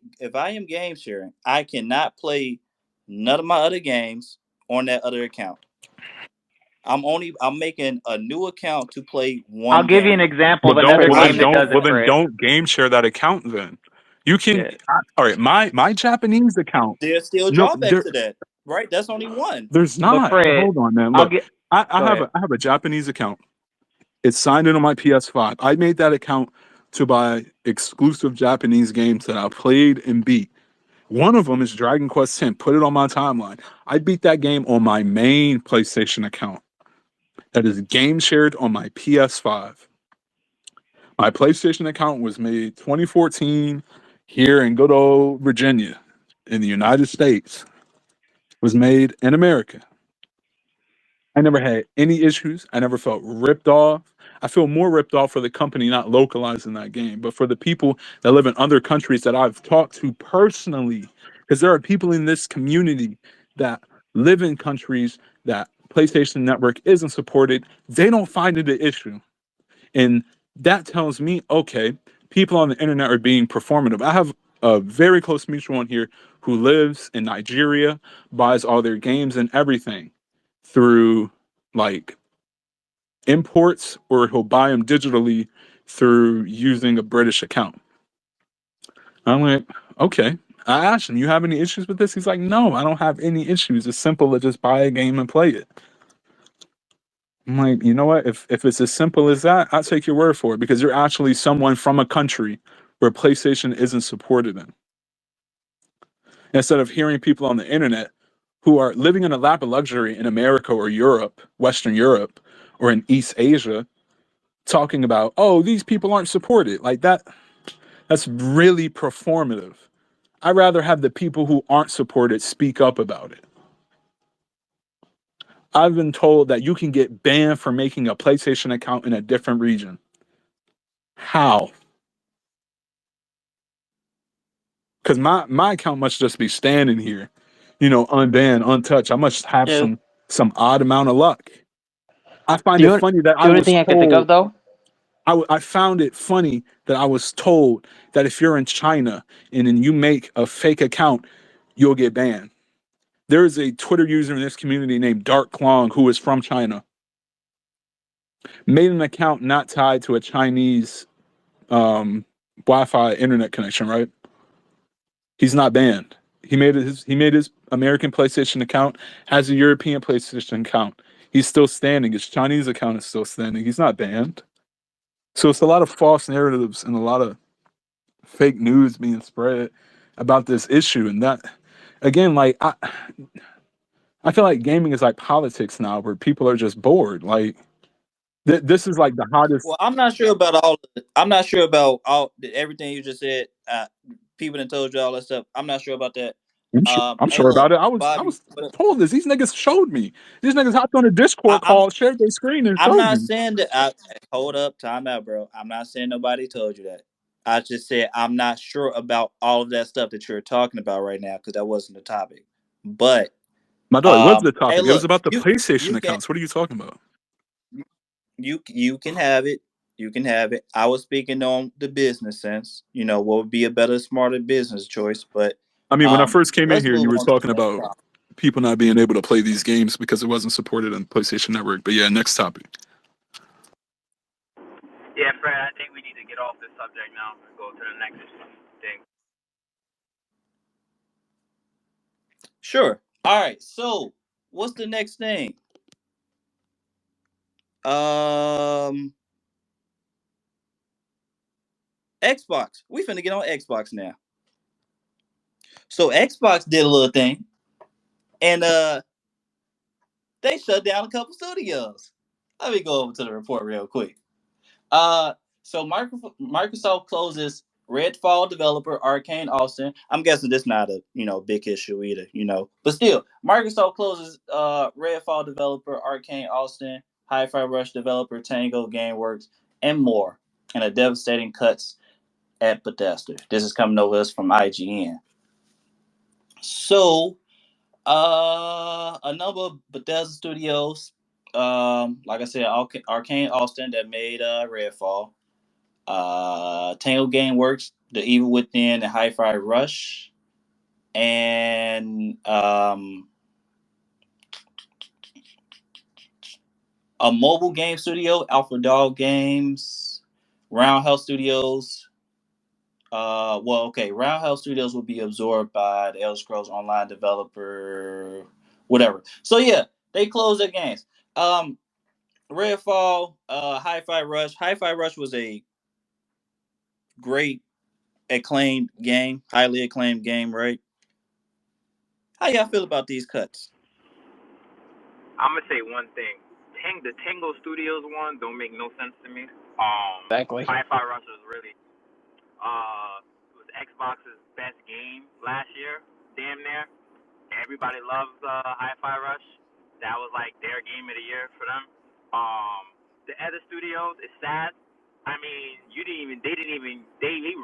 am game sharing, I cannot play none of my other games on that other account. I'm making a new account to play I'll one give you an game. example Well, of another game that does it, Fred. don't game share that account then. You can. Shit. All right, my Japanese account. There's still No, drawbacks to that, right? That's only one. there's But not. Fred, Hold on, man. I'll Look, get. I Go have ahead. I have a Japanese account. It's signed in on my PS5. I made that account to buy exclusive Japanese games that I played and beat. One of them is Dragon Quest X. Put it on my timeline. I beat that game on my main PlayStation account. That is game shared on my PS5. My PlayStation account was made 2014 here in good old Virginia in the United States. Was made in America. I never had any issues. I never felt ripped off. I feel more ripped off for the company not localizing that game, but for the people that live in other countries that I've talked to personally, because there are people in this community that live in countries that PlayStation Network isn't supported, they don't find it an issue. And that tells me, okay, people on the internet are being performative. I have a very close mutual one here who lives in Nigeria, buys all their games and everything through like imports, or he'll buy them digitally through using a British account. I'm like, okay. I asked him, you have any issues with this? He's like, no, I don't have any issues. It's simple to just buy a game and play it. I'm like, you know what? If it's as simple as that, I'll take your word for it, because you're actually someone from a country where PlayStation isn't supported in. Instead of hearing people on the internet who are living in a lap of luxury in America or Europe, Western Europe, or in East Asia, talking about, oh, these people aren't supported. Like that's really performative. I'd rather have the people who aren't supported speak up about it. I've been told that you can get banned for making a PlayStation account in a different region. How? Because my account must just be standing here, unbanned, untouched. I must have Yeah. some odd amount of luck. I find it The, funny that I the only was thing I could think told. of though. I found it funny that I was told that if you're in China and then you make a fake account, you'll get banned. There is a Twitter user in this community named Dark Klong who is from China. Made an account not tied to a Chinese Wi-Fi internet connection, right? He's not banned. He made his American PlayStation account, has a European PlayStation account. He's still standing. His Chinese account is still standing. He's not banned. So it's a lot of false narratives and a lot of fake news being spread about this issue. And that, again, like I feel like gaming is like politics now, where people are just bored. Like this is like the hottest. Well, I'm not sure about all. I'm not sure about everything you just said. People that told you all that stuff. I'm not sure about that. I'm Hey, sure about look, it. I Bobby. was told this. These niggas showed me. These niggas hopped on a Discord I'm call, shared their screen, and I'm showed not me. saying that. Hold up, time out, bro. I'm not saying nobody told you that. I just said I'm not sure about all of that stuff that you're talking about right now because that wasn't the topic. But My dog, it was the hey, topic. It was look, about the you PlayStation can accounts. What are you talking about? you can have it. You can have it. I was speaking on the business sense. You know what would be a better, smarter business choice. But I mean, when I first came in let's here, you move were on to talking the next about topic. people not being able to play these games because it wasn't supported on PlayStation Network. But yeah, next topic. Yeah, Fred, I think we need to get off this subject now and go to the next thing. Sure. All right. So, what's the next thing? Xbox. We finna get on Xbox now. So Xbox did a little thing, and they shut down a couple studios. Let me go over to the report real quick. So Microsoft closes Redfall developer Arcane Austin. I'm guessing this not a big issue either, but still, Microsoft closes Redfall developer Arcane Austin, Hi-Fi Rush developer Tango Gameworks, and more, and a devastating cuts at Bethesda. This is coming over us from IGN. So, a number of Bethesda studios, like I said, Arcane Austin that made Redfall, Tango Gameworks, The Evil Within, and Hi-Fi Rush, and a mobile game studio, Alpha Dog Games, Roundhouse Studios. Roundhouse Studios will be absorbed by the Elder Scrolls Online developer, whatever. So yeah, they closed their games. Redfall, Hi-Fi Rush. Hi-Fi Rush was a great acclaimed game, highly acclaimed game, right? How y'all feel about these cuts? I'm gonna say one thing. The Tango Studios one don't make no sense to me. Exactly. Hi-Fi Rush was really was Xbox's best game last year, damn near. Everybody loves Hi-Fi Rush. That was like their game of the year for them. The other studios, it's sad. I mean, they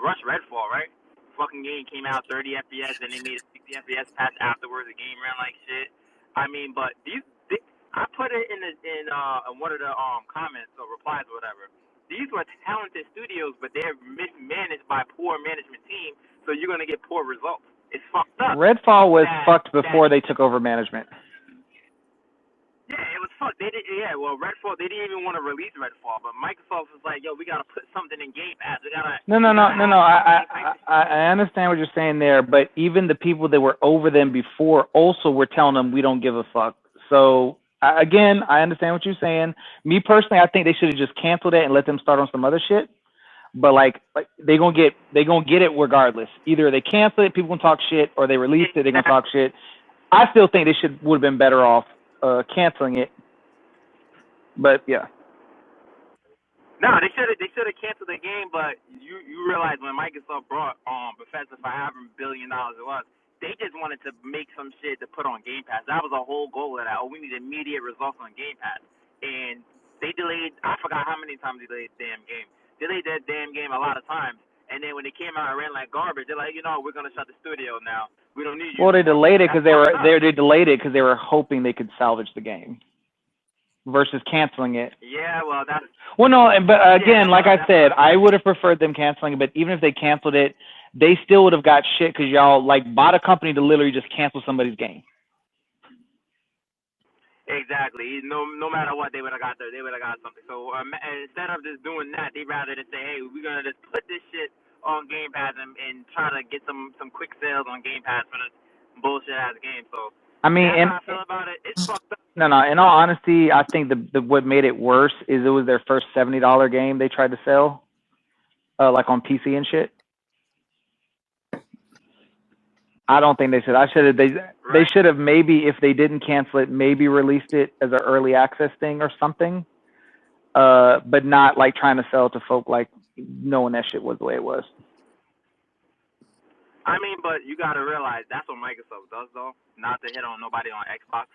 rushed Redfall, right? Fucking game came out 30 FPS, then they made a 60 FPS patch afterwards. The game ran like shit. I mean, but I put it in one of the comments or replies or whatever. These were talented studios, but they're mismanaged by poor management team, so you're gonna get poor results. It's fucked up. Redfall was fucked before they took over management. Yeah, it was fucked. They did. Yeah, well, Redfall. They didn't even want to release Redfall, but Microsoft was like, "Yo, we gotta put something in Game Pass. We gotta." No. I understand what you're saying there, but even the people that were over them before also were telling them we don't give a fuck. So again, I understand what you're saying. Me personally, I think they should have just canceled it and let them start on some other shit. But like they gonna get it regardless. Either they cancel it, people gonna talk shit, or they release it, they gonna talk shit. I still think they would have been better off canceling it. But yeah. No, they should have canceled the game. But you realize when Microsoft brought Bethesda for however $1 billion it was, they just wanted to make some shit to put on Game Pass. That was the whole goal of that. Oh, we need immediate results on Game Pass, and they delayed. I forgot how many times they delayed the damn game. Delayed that damn game a lot of times. And then when they came out and ran like garbage, they're like, we're gonna shut the studio now. We don't need you. Well, they delayed it because they delayed it because they were hoping they could salvage the game versus canceling it. Yeah, well, that's. Well, no, but again, like I said, I would have preferred them canceling it. But even if they canceled it, they still would have got shit because y'all bought a company to literally just cancel somebody's game. Exactly. No matter what, they would have got something. So instead of just doing that, they'd rather just say, hey, we're gonna just put this shit on Game Pass and try to get some quick sales on Game Pass for bullshit ass game. So I mean, that's how I feel about it. It's fucked up. No. In all honesty, I think the what made it worse is it was their first $70 game they tried to sell, like on PC and shit. I don't think they should. They should have maybe, if they didn't cancel it, maybe released it as an early access thing or something. But not like trying to sell it to folk like knowing that shit was the way it was. I mean, but you gotta realize that's what Microsoft does, though. Not to hit on nobody on Xbox,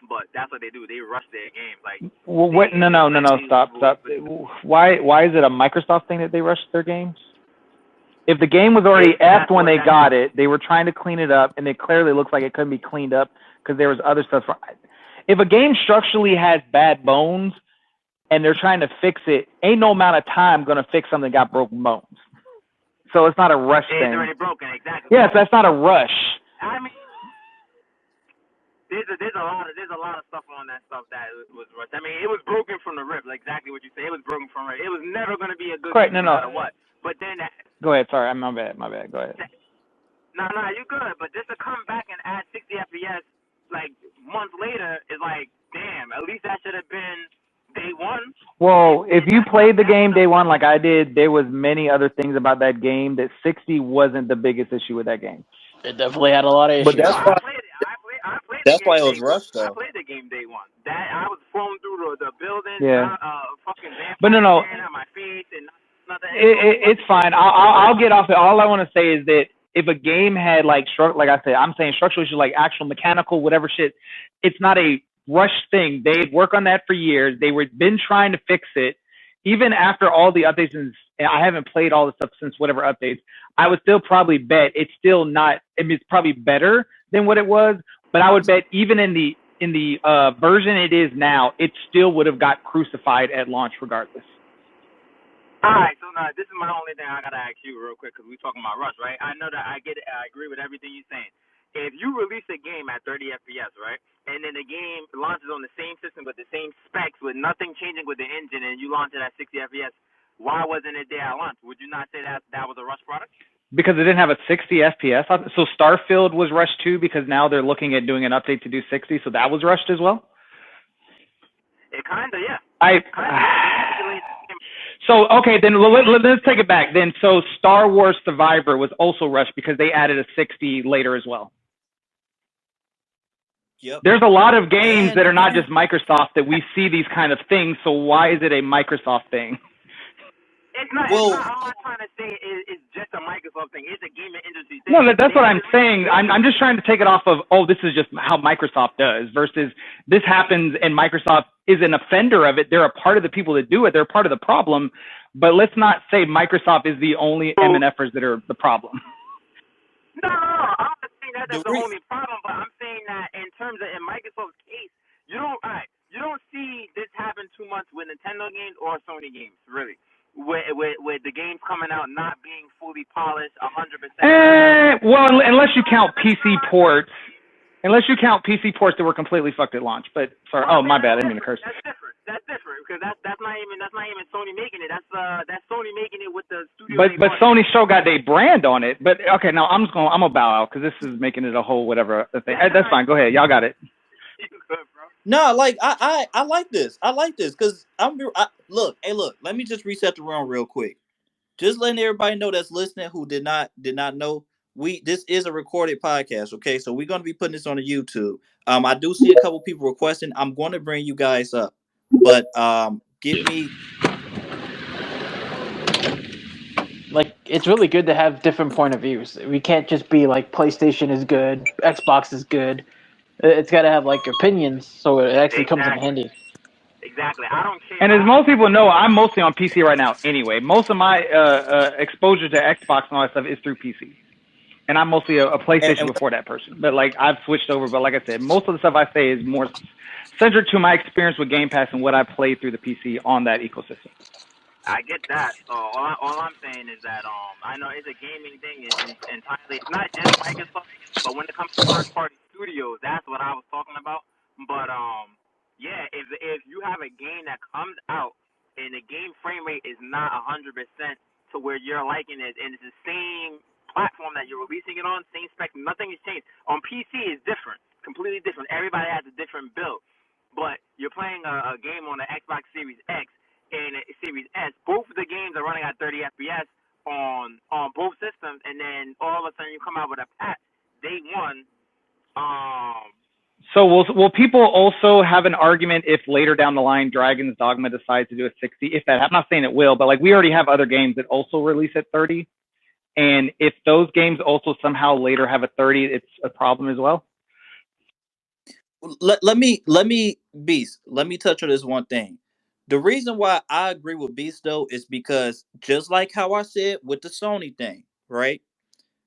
but that's what they do. They rush their games. Like, well, what? No. Stop. Why is it a Microsoft thing that they rush their games? If the game was already effed when they got it, they were trying to clean it up, and it clearly looks like it couldn't be cleaned up because there was other stuff. If a game structurally has bad bones and they're trying to fix it, ain't no amount of time going to fix something that got broken bones. So it's not a rush thing. It's already broken, exactly. Yes, that's not a rush. I mean, there's a lot of stuff on that stuff that was rushed. I mean, it was broken from the rip, like exactly what you say. It was broken from the rip. It was never going to be a good game no matter what. But then go ahead. Sorry, my bad. Go ahead. No, you good. But just to come back and add 60 FPS like months later is like, damn. At least that should have been day one. Well, if you played the game day one like I did, there was many other things about that game that 60 wasn't the biggest issue with that game. It definitely had a lot of issues. But that's why. I played That's the game why it was rushed, though. I played the game day one. That I was flown through the building. Yeah. Fucking vampire but no. at my feet and nothing. It's fine. I'll get off it. All I want to say is that if a game had like I said, I'm saying structural issues like actual mechanical whatever shit, it's not a rush thing. They'd work on that for years. They were been trying to fix it. Even after all the updates, and I haven't played all the stuff since whatever updates, I would still probably bet it's still not. I mean, it's probably better than what it was, but I would bet even in the version it is now, it still would have got crucified at launch regardless. All right, so now this is my only thing I gotta ask you real quick because we're talking about rush, right? I know that I get it. I agree with everything you're saying. If you release a game at 30 FPS, right, and then the game launches on the same system with the same specs, with nothing changing with the engine, and you launch it at 60 FPS, why wasn't it there at launch? Would you not say that was a rush product? Because it didn't have a 60 FPS. So Starfield was rushed too because now they're looking at doing an update to do 60, so that was rushed as well? It kind of, yeah. So, okay, then let's take it back. Then, so Star Wars Survivor was also rushed because they added a 60 later as well. Yep. There's a lot of games that are not just Microsoft that we see these kind of things, so why is it a Microsoft thing? It's not, I'm not trying to say it's just a Microsoft thing. It's a gaming industry thing. No, that's what I'm saying. I'm just trying to take it off of, this is just how Microsoft does versus this happens and Microsoft is an offender of it. They're a part of the people that do it. They're a part of the problem. But let's not say Microsoft is the only MNFers that are the problem. No, I'm not saying that's the only problem, but I'm saying that in terms of in Microsoft's case, you don't see this happen too much with Nintendo games or Sony games, really. With the games coming out not being fully polished 100%. Well, unless you count PC ports. Unless you count PC ports that were completely fucked at launch. But sorry, my bad, I didn't mean to curse. That's different because that's not even Sony making it. That's Sony making it with the studio. But Sony still got their brand on it. But okay, now I'm gonna bow out because this is making it a whole whatever thing. That's fine. Go ahead, y'all got it. No, like I like this. I like this because look. Let me just reset the room real quick. Just letting everybody know that's listening who did not know. This is a recorded podcast, okay? So we're gonna be putting this on the YouTube. I do see a couple people requesting. I'm going to bring you guys up, but give me. Like, it's really good to have different point of views. We can't just be like PlayStation is good, Xbox is good. It's got to have like opinions, so it actually comes in handy. Exactly. I don't care. And as most people know, I'm mostly on PC right now anyway. Most of my exposure to Xbox and all that stuff is through PC. And I'm mostly a PlayStation before that person. But like I've switched over. But like I said, most of the stuff I say is more centered to my experience with Game Pass and what I play through the PC on that ecosystem. I get that. All I'm saying is that I know it's a gaming thing. It's entirely not just Microsoft, but when it comes to first-party studios, that's what I was talking about. But yeah, if you have a game that comes out and the game frame rate is not 100% to where you're liking it, and it's the same platform that you're releasing it on, same spec, nothing has changed. On PC, it's different, completely different. Everybody has a different build. But you're playing a game on the Xbox Series X and Series S. Both of the games are running at 30 FPS on both systems, and then all of a sudden you come out with a patch day one. So will people also have an argument if later down the line Dragon's Dogma decides to do a 60? If that, I'm not saying it will, but like we already have other games that also release at 30, and if those games also somehow later have a 30, it's a problem as well. Let me Beast. Let me touch on this one thing. The reason why I agree with Beast though is because just like how I said with the Sony thing, right?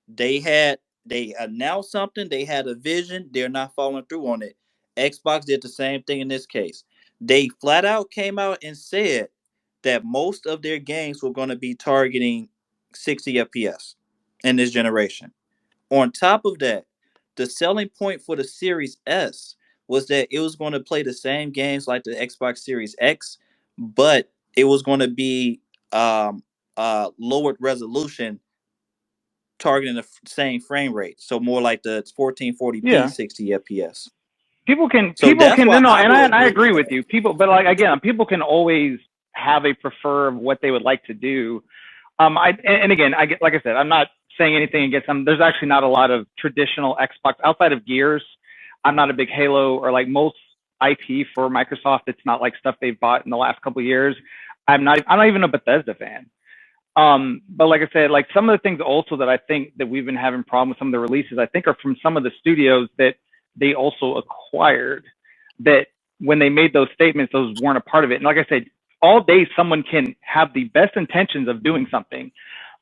They announced something, they had a vision, they're not following through on it. Xbox did the same thing in this case. They flat out came out and said that most of their games were going to be targeting 60 FPS in this generation. On top of that, the selling point for the Series S was that it was going to play the same games like the Xbox Series X, but it was going to be lowered resolution targeting the same frame rate, so more like the 1440p 60 FPS. People can no, and I agree with you. People, but like again, people can always have a prefer of what they would like to do. Again, like I said, I'm not saying anything against them. There's actually not a lot of traditional Xbox outside of Gears. I'm not a big Halo or like most IP for Microsoft. It's not like stuff they've bought in the last couple of years. I'm not even a Bethesda fan. But like I said, like some of the things also that I think that we've been having problems with some of the releases, I think are from some of the studios that they also acquired, that when they made those statements, those weren't a part of it. And like I said, all day someone can have the best intentions of doing something,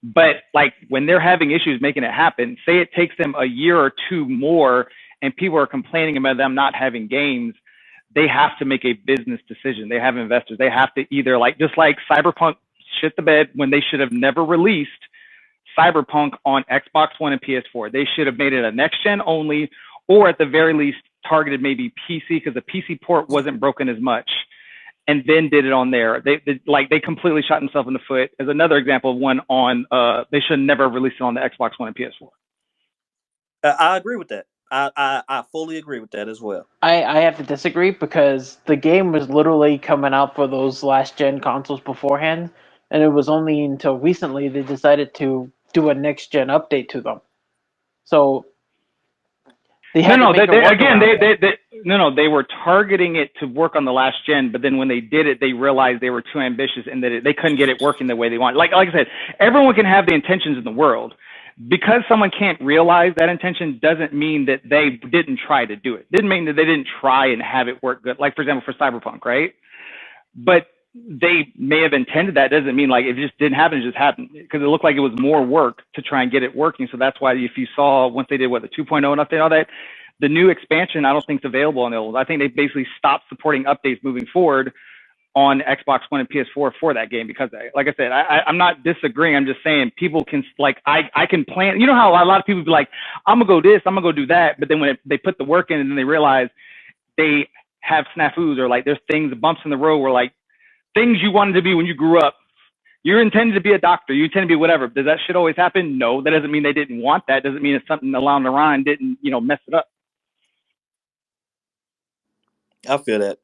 but like when they're having issues making it happen, say it takes them a year or two more and people are complaining about them not having games, they have to make a business decision. They have investors. They have to either like, just like Cyberpunk shit the bed when they should have never released Cyberpunk on Xbox One and PS4. They should have made it a next gen only, or at the very least targeted maybe PC because the PC port wasn't broken as much, and then did it on there. They completely shot themselves in the foot. As another example of one on they should never release it on the Xbox One and PS4. I agree with that. I fully agree with that as well. I have to disagree because the game was literally coming out for those last gen consoles beforehand, and it was only until recently they decided to do a next gen update to them. So they had they were targeting it to work on the last gen, but then when they did it, they realized they were too ambitious and that they couldn't get it working the way they want. Like I said, everyone can have the intentions in the world. Because someone can't realize that intention doesn't mean that they didn't try to do it. Didn't mean that they didn't try and have it work good. Like, for example, for Cyberpunk, right? But they may have intended that. Doesn't mean like if it just didn't happen, it just happened. Because it looked like it was more work to try and get it working. So that's why if you saw, once they did the 2.0 and update, all that, the new expansion I don't think is available on the old. I think they basically stopped supporting updates moving forward on Xbox One and PS4 for that game because, like I said, I'm not disagreeing. I'm just saying people can, like, I can plan. You know how a lot of people be like, I'm going to go this, I'm going to go do that. But then when they put the work in and then they realize they have snafus or like there's things, bumps in the road where like things you wanted to be when you grew up. You're intended to be a doctor. You intend to be whatever. Does that shit always happen? No, that doesn't mean they didn't want that. Doesn't mean it's something along the line didn't, mess it up. I feel that.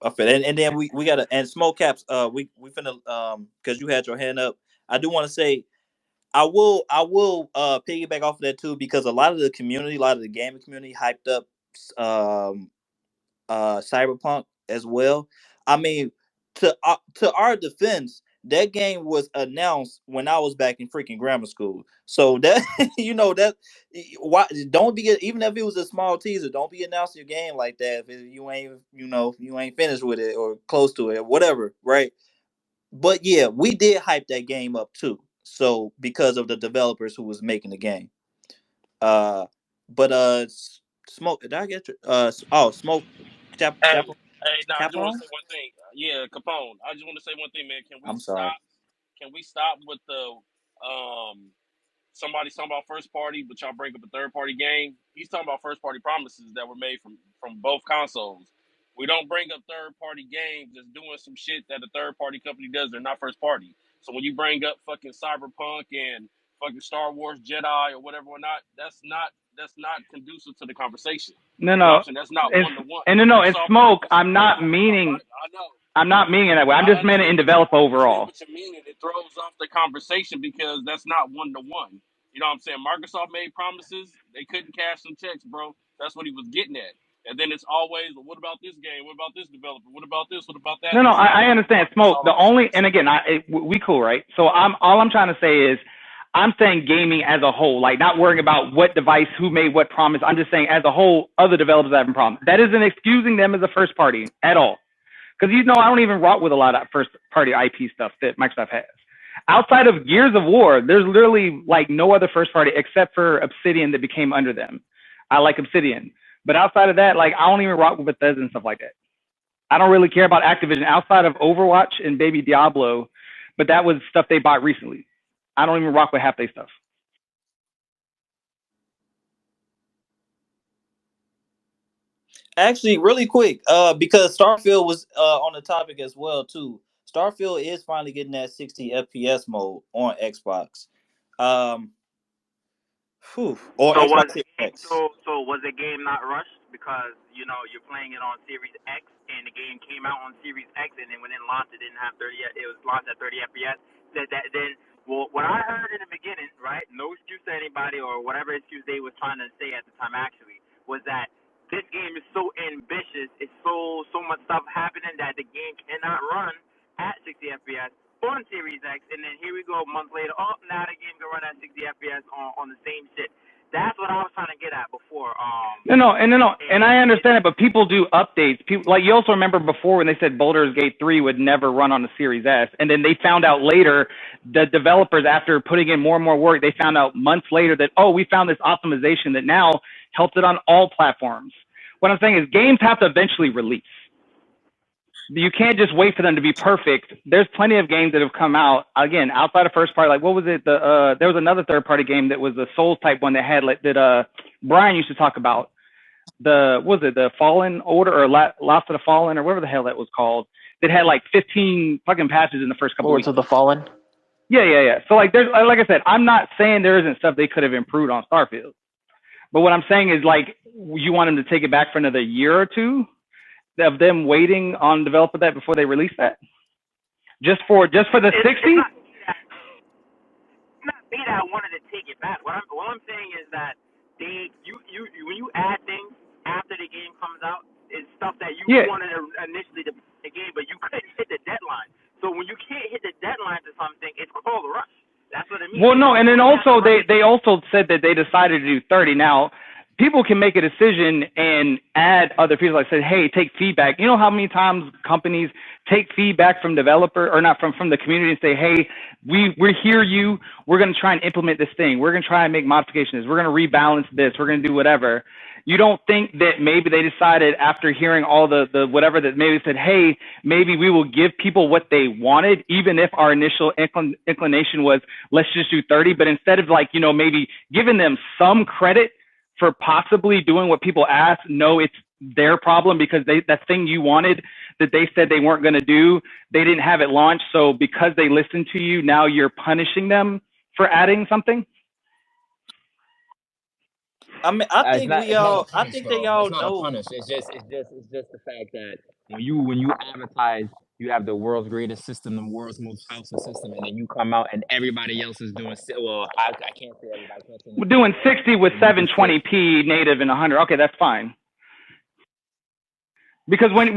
And then we gotta, and Smoke Caps, we finna because you had your hand up. I do want to say I will piggyback off of that too, because a lot of the community, a lot of the gaming community hyped up Cyberpunk as well. I mean, to our defense, that game was announced when I was back in freaking grammar school. So that that why don't be, even if it was a small teaser, don't be announcing your game like that if you ain't finished with it or close to it or whatever, right? But yeah, we did hype that game up too. So because of the developers who was making the game. But Smoke, did I get you? Smoke Chapel. Hey, no, I just want to say one thing. Yeah, Capone. I just want to say one thing, man. I'm sorry. Can we stop with the somebody's talking about first party, but y'all bring up a third party game? He's talking about first party promises that were made from both consoles. We don't bring up third party games that's doing some shit that a third party company does. They're not first party. So when you bring up fucking Cyberpunk and fucking Star Wars Jedi or whatever or not, that's not conducive to the conversation. No, You know what no. I'm saying? That's not one to one. And it's Smoke. I'm not meaning. I know. I'm not meaning it that way. I'm just meaning in developer overall. What you mean, and it throws off the conversation because that's not one to one. You know what I'm saying? Microsoft made promises. They couldn't cash some checks, bro. That's what he was getting at. And then it's always, well, what about this game? What about this developer? What about this? What about that? No, I understand. Smoke. The only, and again, we cool, right? So all I'm trying to say is, I'm saying gaming as a whole, like not worrying about what device, who made what promise. I'm just saying as a whole, other developers are having problems. That isn't excusing them as a first party at all. Because I don't even rock with a lot of first party IP stuff that Microsoft has. Outside of Gears of War, there's literally like no other first party except for Obsidian that became under them. I like Obsidian. But outside of that, like I don't even rock with Bethesda and stuff like that. I don't really care about Activision outside of Overwatch and Baby Diablo, but that was stuff they bought recently. I don't even rock with half their stuff. Actually, really quick, because Starfield was on the topic as well too. Starfield is finally getting that 60 FPS mode on Xbox. Or Xbox Series X. So was the game not rushed because you're playing it on Series X and the game came out on Series X and then when it launched it didn't have 30. It was launched at 30 FPS. Well, what I heard in the beginning, right? No excuse to anybody or whatever excuse they was trying to say at the time actually was that this game is so ambitious. It's so much stuff happening that the game cannot run at 60 FPS on Series X, and then here we go a month later. Oh, now the game can run at 60 FPS on the same shit. That's what I was trying to get at before. No, and I understand it, but people do updates. People like you also remember before when they said Baldur's Gate 3 would never run on the Series S, and then they found out later, the developers after putting in more and more work, they found out months later that we found this optimization that now helps it on all platforms. What I'm saying is games have to eventually release. You can't just wait for them to be perfect. There's plenty of games that have come out again outside of first party. Like what was it? There was another third party game that was a Souls type one that had that Brian used to talk about. The Fallen Order or Lost of the Fallen or whatever the hell that was called. That had like 15 fucking patches in the first couple weeks. Lords of the Fallen. Yeah. So like there's like I said, I'm not saying there isn't stuff they could have improved on Starfield, but what I'm saying is like you want them to take it back for another year or two of them waiting on developing that before they release that? Just for the 60? It's not me that wanted to take it back. What I'm saying is that when you add things after the game comes out, it's stuff that you wanted initially to play the game, but you couldn't hit the deadline. So when you can't hit the deadline to something, it's called a rush. That's what it means. Well, no, and then also they also said that they decided to do 30. Now, people can make a decision and add other people. Like said, hey, take feedback. You know how many times companies take feedback from developer or not from the community and say, hey, we hear you. We're going to try and implement this thing. We're going to try and make modifications. We're going to rebalance this. We're going to do whatever. You don't think that maybe they decided after hearing all the whatever that maybe said, hey, maybe we will give people what they wanted, even if our initial inclination was let's just do 30. But instead of like, maybe giving them some credit for possibly doing what people asked, no, it's their problem because that thing you wanted that they said they weren't going to do, they didn't have it launched. So because they listened to you, now you're punishing them for adding something. I mean, I think they all know. Punish. It's just the fact that when you advertise, you have the world's greatest system, the world's most powerful system, and then you come out and everybody else is doing. Well, I can't say everybody. We're doing 60 with 720p native and 100. Okay, that's fine. Because when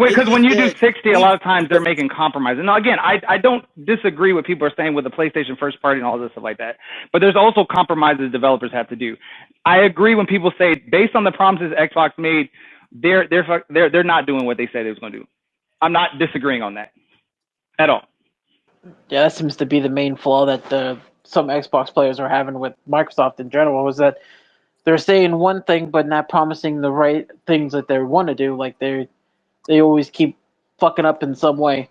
you do 60, a lot of times they're making compromises. Now, again, I don't disagree with people are saying with the PlayStation first party and all this stuff like that. But there's also compromises developers have to do. I agree when people say based on the promises Xbox made, they're not doing what they said they was going to do. I'm not disagreeing on that at all. Yeah, that seems to be the main flaw that some Xbox players are having with Microsoft in general, was that they're saying one thing but not promising the right things that they want to do. Like they always keep fucking up in some way.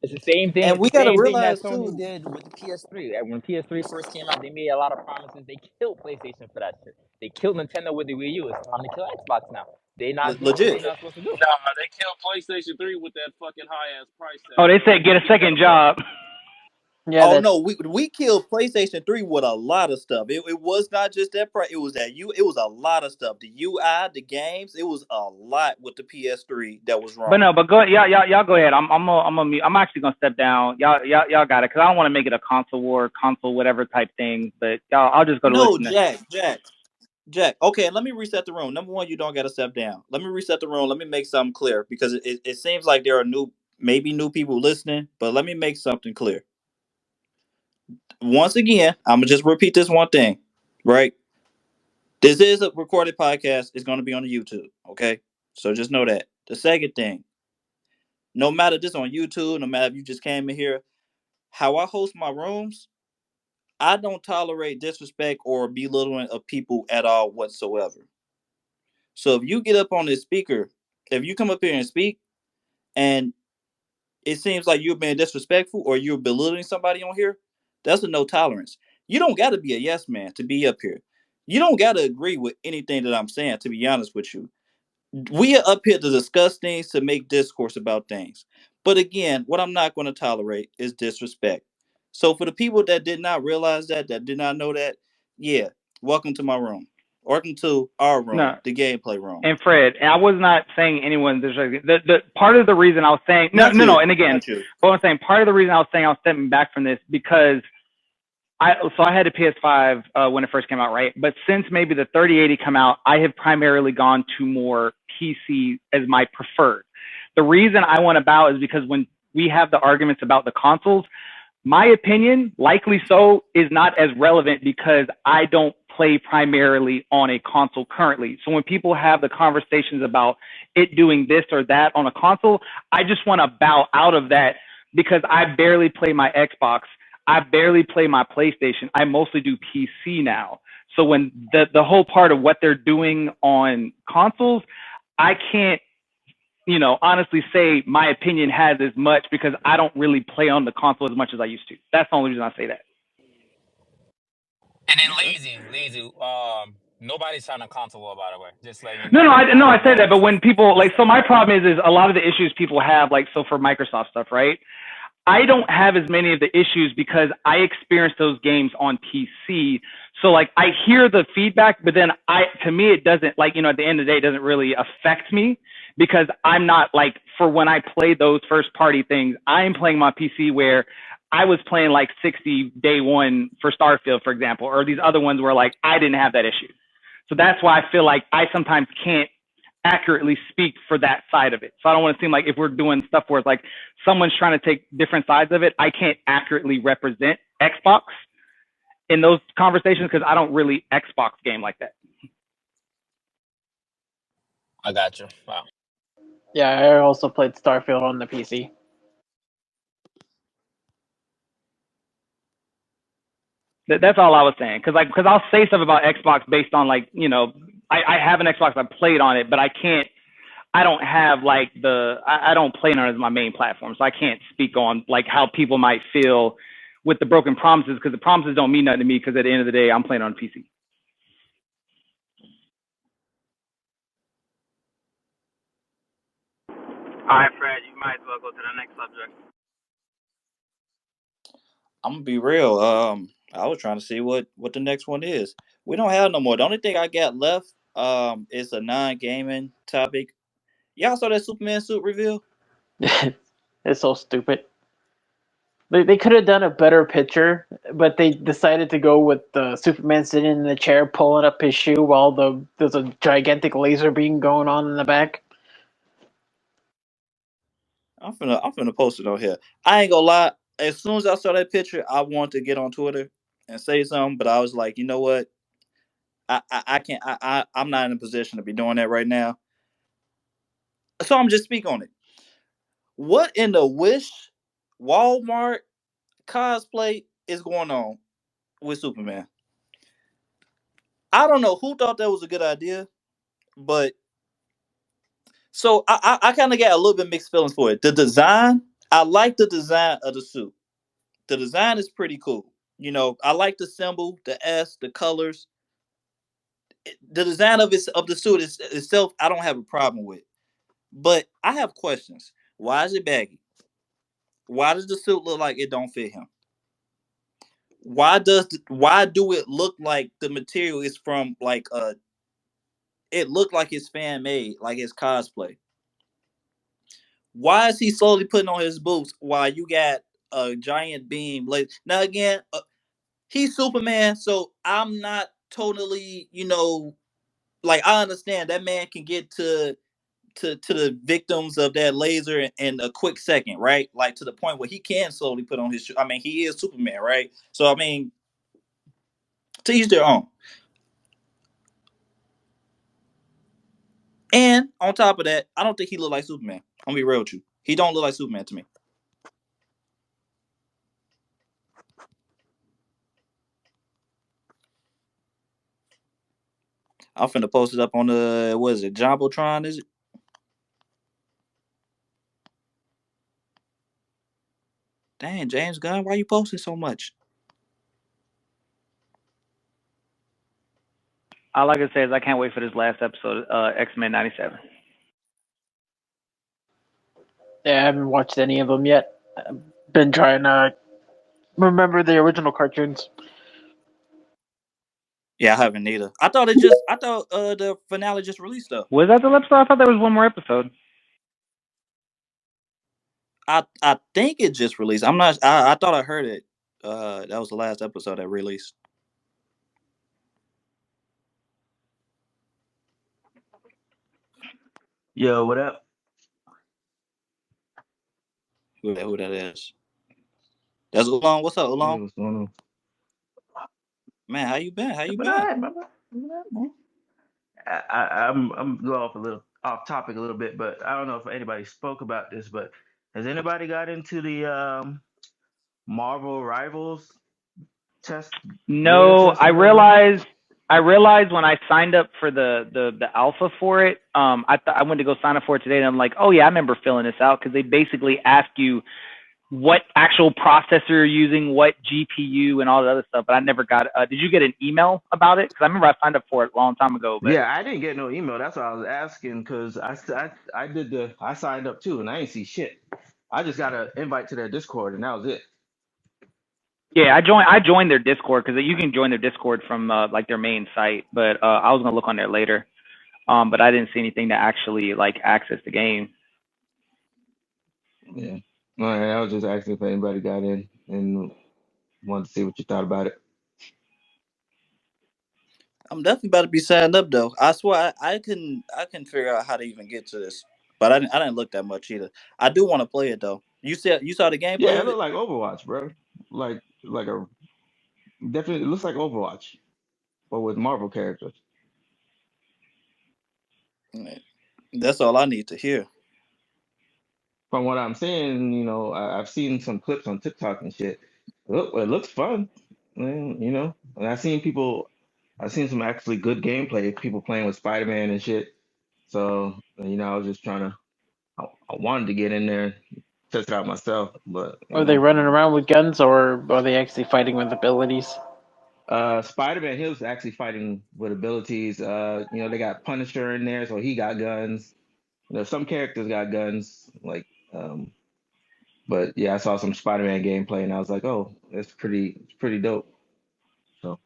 It's the same thing. And we got to realize that Sony did with the PS3. When PS3 first came out, they made a lot of promises. They killed PlayStation for that shit. They killed Nintendo with the Wii U. It's time to kill Xbox now. They not legit. They're not supposed to do. Nah, they killed PlayStation 3 with that fucking high ass price tag. Oh, they said get a second job. Yeah, oh no, we killed PlayStation 3 with a lot of stuff. It was not just that price. It was it was a lot of stuff. The UI, the games, it was a lot with the PS3 that was But wrong. no, but y'all go ahead. I'm actually gonna step down. Y'all got it, because I don't want to make it a console war, console whatever type thing. But y'all, I'll just go to No, listen to. Jack. Okay, let me reset the room. Number one, you don't got to step down. Let me reset the room. Let me make something clear because it seems like there are maybe new people listening, but let me make something clear. Once again, I'm gonna just repeat this one thing, right? This is a recorded podcast. It's gonna be on the YouTube. Okay, so just know that. The second thing, no matter this on YouTube, no matter if you just came in here, how I host my rooms, I don't tolerate disrespect or belittling of people at all whatsoever. So if you get up on this speaker, if you come up here and speak, and it seems like you're being disrespectful or you're belittling somebody on here, that's a no tolerance. You don't got to be a yes man to be up here. You don't got to agree with anything that I'm saying, to be honest with you. We are up here to discuss things, to make discourse about things. But again, what I'm not going to tolerate is disrespect. So for the people that did not realize that did not know that, yeah, welcome to my room. Welcome to our room, No, the gameplay room. and Fred, and I was not saying anyone. The part of the reason I was saying Not you, and again, not you. but I'm saying part of the reason I was saying I was stepping back from this because I had a PS5 when it first came out, right? But since maybe the 3080 come out, I have primarily gone to more PC as my preferred. The reason I went about is because when we have the arguments about the consoles, my opinion, likely so, is not as relevant because I don't play primarily on a console currently. So when people have the conversations about it doing this or that on a console, I just want to bow out of that because I barely play my Xbox. I barely play my PlayStation. I mostly do PC now. So when the whole part of what they're doing on consoles, I can't, honestly say my opinion has as much because I don't really play on the console as much as I used to. That's the only reason I say that. And then Okay. lazy. Nobody's trying to console war, by the way. Just letting you No, know. I say that, but when people so my problem is a lot of the issues people have, like, so for Microsoft stuff, right? I don't have as many of the issues because I experienced those games on PC. So like I hear the feedback, but then to me, it doesn't, like, at the end of the day, it doesn't really affect me because I'm not like, for when I play those first party things, I'm playing my PC where I was playing like 60 day one for Starfield, for example, or these other ones where like I didn't have that issue. So that's why I feel like I sometimes can't accurately speak for that side of it. So I don't want to seem like if we're doing stuff where it's like someone's trying to take different sides of it, I can't accurately represent Xbox in those conversations because I don't really Xbox game like that. I got you. Wow. Yeah, I also played Starfield on the PC. That's all I was saying. Because I'll say stuff about Xbox based on like, I have an Xbox, I played on it, but I don't have like I don't play on it as my main platform. So I can't speak on like how people might feel with the broken promises because the promises don't mean nothing to me because at the end of the day, I'm playing on PC. All right, Fred, you might as well go to the next subject. I'm gonna be real. I was trying to see what the next one is. We don't have no more. The only thing I got left is a non-gaming topic. Y'all saw that Superman suit reveal? It's so stupid. They could have done a better picture, but they decided to go with the Superman sitting in the chair pulling up his shoe while there's a gigantic laser beam going on in the back. I'm finna post it on here. I ain't gonna lie. As soon as I saw that picture, I wanted to get on Twitter and say something, but I was like, you know what? I can't. I'm not in a position to be doing that right now. So I'm just speak on it. What in the Wish Walmart cosplay is going on with Superman? I don't know who thought that was a good idea, but so I kind of got a little bit mixed feelings for it. The design, I like the design of the suit. The design is pretty cool. I like the symbol, the S, the colors. The design of the suit itself, I don't have a problem with. But I have questions. Why is it baggy? Why does the suit look like it don't fit him? why do it look like the material is from like it looked like it's fan made, like it's cosplay? Why is he slowly putting on his boots while you got a giant beam? Like now again, he's Superman, so I'm not totally, like I understand that man can get to the victims of that laser in a quick second, right? Like to the point where he can slowly put on his. I mean, he is Superman, right? So I mean, to each their own. And on top of that, I don't think he look like Superman. I'm gonna be real with you. He don't look like Superman to me. I'm finna post it up on the what is it, Jumbotron? Is it? Dang, James Gunn, why you posting so much? All I can say is I can't wait for this last episode, X-Men 97. Yeah, I haven't watched any of them yet. I've been trying to remember the original cartoons. Yeah, I haven't either. I thought the finale just released though. Was that the episode? I thought there was one more episode. I think it just released. I'm not. I thought I heard it. That was the last episode that released. Yo, what up? Who that is? That's Oolong. What's up, Oolong? Hey, what's going on? Man, how you been? How you But been? all right, man. I'm going off topic a little bit, but I don't know if anybody spoke about this. But has anybody got into the Marvel Rivals test? No, I realized when I signed up for the alpha for it, I went to go sign up for it today, and I'm like, oh yeah, I remember filling this out because they basically ask you what actual processor you're using, what GPU, and all the other stuff. But I never got. Did you get an email about it? Because I remember I signed up for it a long time ago. But yeah, I didn't get no email. That's what I was asking because I signed up too, and I ain't see shit. I just got an invite to their Discord, and that was it. Yeah, I joined their Discord because you can join their Discord from like their main site. But I was gonna look on there later. But I didn't see anything to actually like access the game. Yeah. All right, I was just asking if anybody got in and wanted to see what you thought about it. I'm definitely about to be signed up though. I swear I can figure out how to even get to this, but I didn't look that much either. I do want to play it though. You saw the gameplay Yeah, it of it? looked like Overwatch, bro. Like a definitely it looks like Overwatch, but with Marvel characters. That's all I need to hear. From what I'm seeing, I've seen some clips on TikTok and shit. It looks fun. And I've seen some actually good gameplay, people playing with Spider-Man and shit. So, I was just I wanted to get in there, test it out myself, but Are they running around with guns, or are they actually fighting with abilities? Spider-Man, he was actually fighting with abilities. They got Punisher in there, so he got guns. Some characters got guns, but yeah, I saw some Spider-Man gameplay and I was like, oh, it's pretty dope. So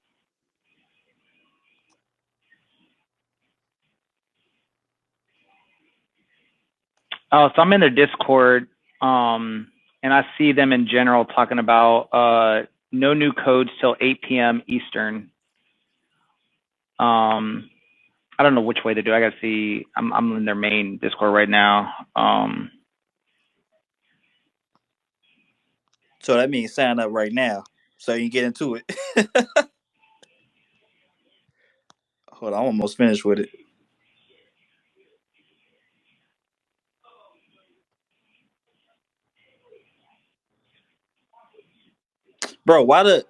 so I'm in their Discord, and I see them in general talking about no new codes till 8 p.m. Eastern. I don't know which way to do. I gotta see. I'm in their main Discord right now. So that means sign up right now, so you can get into it. Hold on, I'm almost finished with it. Bro, why the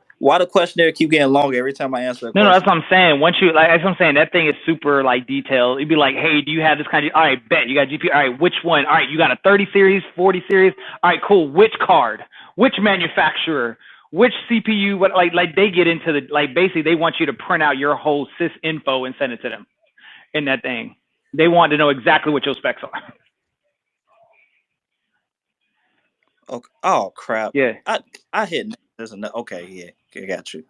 questionnaire keep getting longer every time I answer a question? No, that's what I'm saying. Once you that's what I'm saying. That thing is super like detailed. It'd be like, hey, do you have this kind of? All right, bet you got GPU. All right, which one? All right, you got a 30 series, 40 series. All right, cool. Which card? Which manufacturer? Which CPU? What like they get into the basically they want you to print out your whole sys info and send it to them in that thing. They want to know exactly what your specs are. Okay. Oh crap! Yeah. I hit There's another. Okay, yeah, I got you.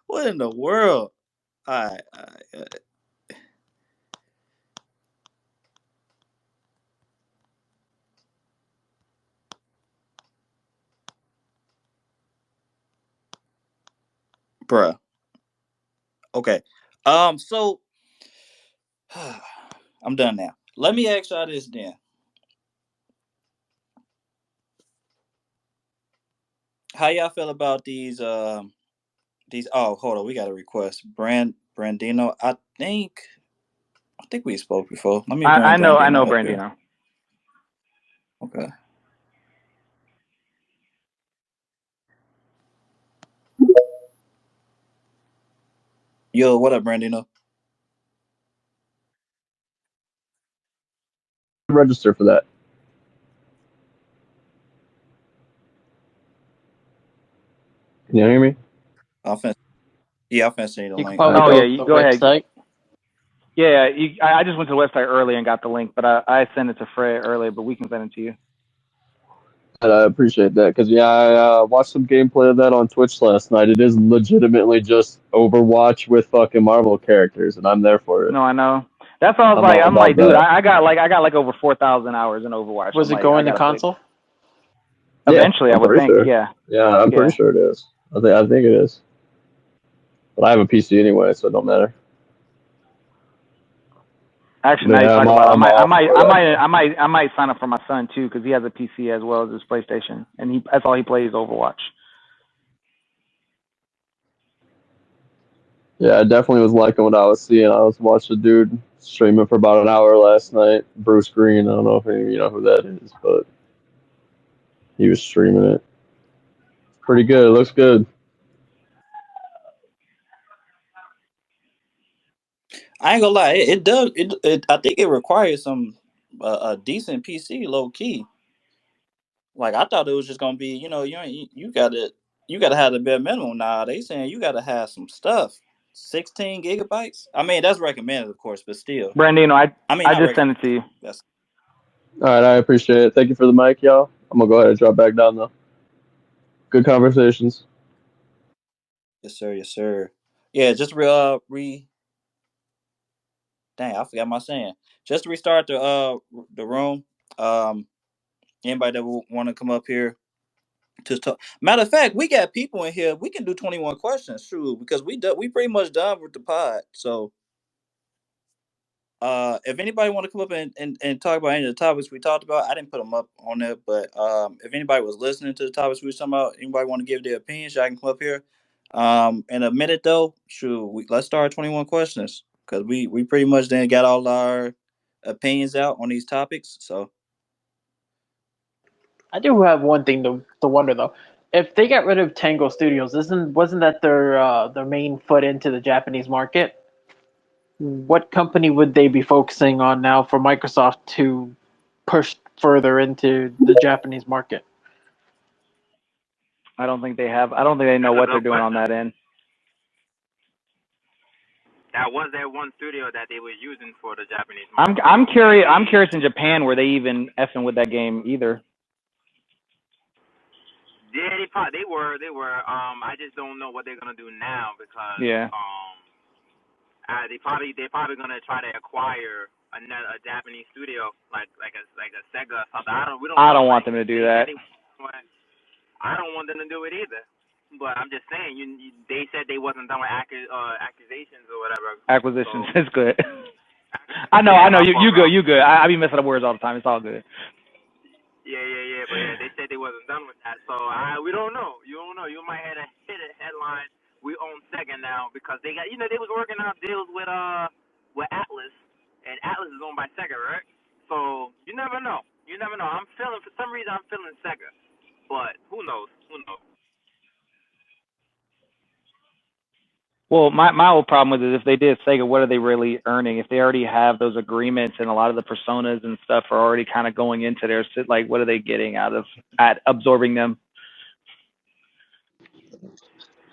What in the world? All right, bruh. Okay. So I'm done now. Let me ask y'all this then. How y'all feel about these? Oh, hold on. We got a request. Brandino. I think we spoke before. Let me bring I know Brandino up here. Brandino. Okay. Yo, what up, Brandino? Register for that. Can you hear me? I'm finna send you the You can link. probably Oh go yeah, to you the go ahead. website. Yeah, I just went to the website early and got the link, but I sent it to Fred earlier, but we can send it to you. And I appreciate that because I watched some gameplay of that on Twitch last night. It is legitimately just Overwatch with fucking Marvel characters, and I'm there for it. No, I know. That's why I was I'm like, all about dude, that. I got like over 4,000 hours in Overwatch. Was I'm it like, I going to gotta play. console? Yeah, Eventually, I I'm would pretty think. sure. Yeah. Yeah, I'm pretty sure it is. I think it is. But I have a PC anyway, so it don't matter. Actually, But now you yeah, talk about it, I I might sign up for my son too because he has a PC as well as his PlayStation, and that's all he plays, Overwatch. Yeah, I definitely was liking what I was seeing. I was watching a dude streaming for about an hour last night. Bruce Green. I don't know if any of you know who that is, but he was streaming it. Pretty good. It looks good. I ain't gonna lie. It does. I think it requires some a decent PC, low key. Like I thought it was just gonna be, you gotta have the bare minimum. Now they saying you gotta have some stuff. 16 gigabytes. I mean, that's recommended, of course, but still. Brandino, I mean, I not just recommended. sent it to you. That's All right, I appreciate it. Thank you for the mic, y'all. I'm gonna go ahead and drop back down though. Good conversations. yes, sir. Yes, sir. Yeah, just Dang, I forgot my saying. Just to restart the room. Um, Anybody that want to come up here to talk. Matter of fact, we got people in here. We can do 21 questions, true, because we pretty much done with the pod. So if anybody want to come up and talk about any of the topics we talked about, I didn't put them up on there, but if anybody was listening to the topics we were talking about, anybody want to give their opinions, y'all can come up here. In a minute though, let's start 21 questions because we pretty much then got all our opinions out on these topics. So I do have one thing to wonder though. If they got rid of Tango Studios, wasn't that their main foot into the Japanese market? What company would they be focusing on now for Microsoft to push further into the Japanese market? I don't think they know what they're doing on that end. That was that one studio that they were using for the Japanese market. I'm curious in Japan were they even effing with that game either. Yeah, they were. I just don't know what they're gonna do now because they probably gonna try to acquire a Japanese studio like a Sega or something. I don't want them to do that. I don't want them to do it either. But I'm just saying, they said they wasn't done with accusations or whatever. Acquisitions is good. I know. You good. I be messing up words all the time. It's all good. Yeah. But yeah, they said they wasn't done with that. So we don't know. You don't know. You might hit a headline. We own Sega now because they got they was working out deals with Atlas, and Atlas is owned by Sega, right? So you never know. For some reason I'm feeling Sega, but who knows? Well, my whole problem with it is if they did Sega, what are they really earning? If they already have those agreements and a lot of the personas and stuff are already kind of going into their like, what are they getting out of absorbing them?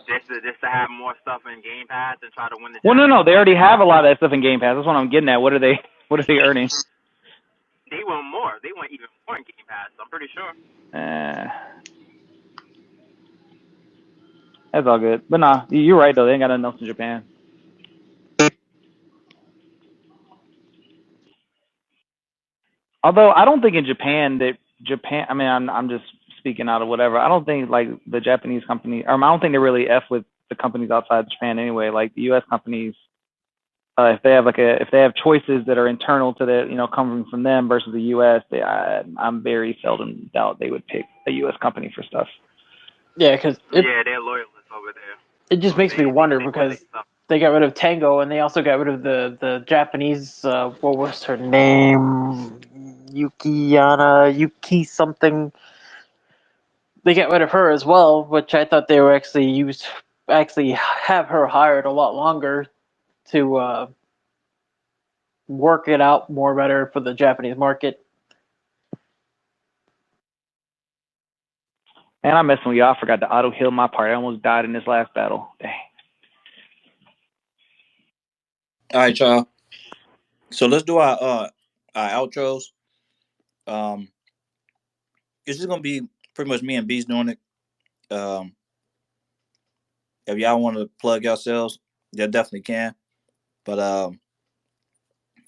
Just to have more stuff in Game Pass and try to win the. Well, no, they already have a lot of that stuff in Game Pass. That's what I'm getting at. What are they earning? They want more. They want even more in Game Pass. I'm pretty sure. That's all good. But nah, you're right though. They ain't got nothing else in Japan. Although I don't think in Japan, I mean, I'm just speaking out of whatever. I don't think like the Japanese company, I don't think they really F with the companies outside Japan anyway. Like the U.S. companies, if they have choices that are internal to the, coming from them versus the U.S., I'm very seldom doubt they would pick a U.S. company for stuff. Yeah, because they're loyalists over there. It just makes me wonder because they got rid of Tango and they also got rid of the Japanese. What was her name? Yuki something. They got rid of her as well, which I thought they were actually have her hired a lot longer to work it out more better for the Japanese market. Man, I'm messing with y'all. I forgot to auto heal my part. I almost died in this last battle. Dang. All right, y'all. So let's do our outros. It's just gonna be pretty much me and Beast doing it. If y'all want to plug yourselves, you definitely can. But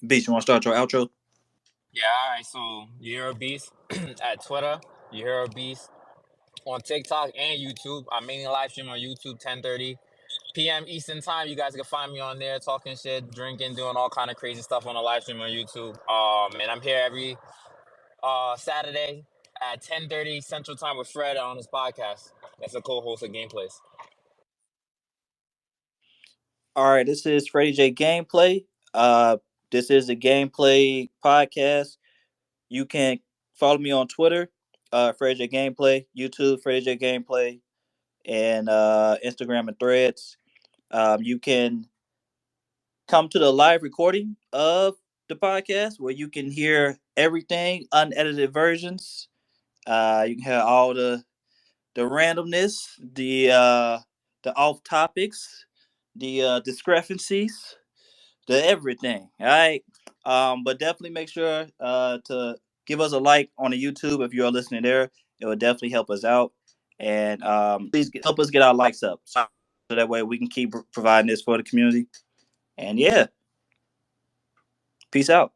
Beast, you want to start your outro? Yeah, all right. So you hear a beast at Twitter. You hear a beast on TikTok and YouTube. I mainly live stream on YouTube 10:30 p.m. Eastern time. You guys can find me on there talking shit, drinking, doing all kind of crazy stuff on the live stream on YouTube. And I'm here every Saturday at 10:30 Central Time with Fred on his podcast. That's a co-host of Gameplays. All right, this is FreddyJGamePlay. This is the Gameplay podcast. You can follow me on Twitter, FreddyJGameplay, YouTube, FreddyJGameplay, and Instagram and Threads. You can come to the live recording of the podcast where you can hear everything, unedited versions. You can hear all the randomness, the off topics, the discrepancies, the everything. All right. But definitely make sure to give us a like on the YouTube if you're listening there. It would definitely help us out. And please help us get our likes up so that way we can keep providing this for the community. And yeah, peace out.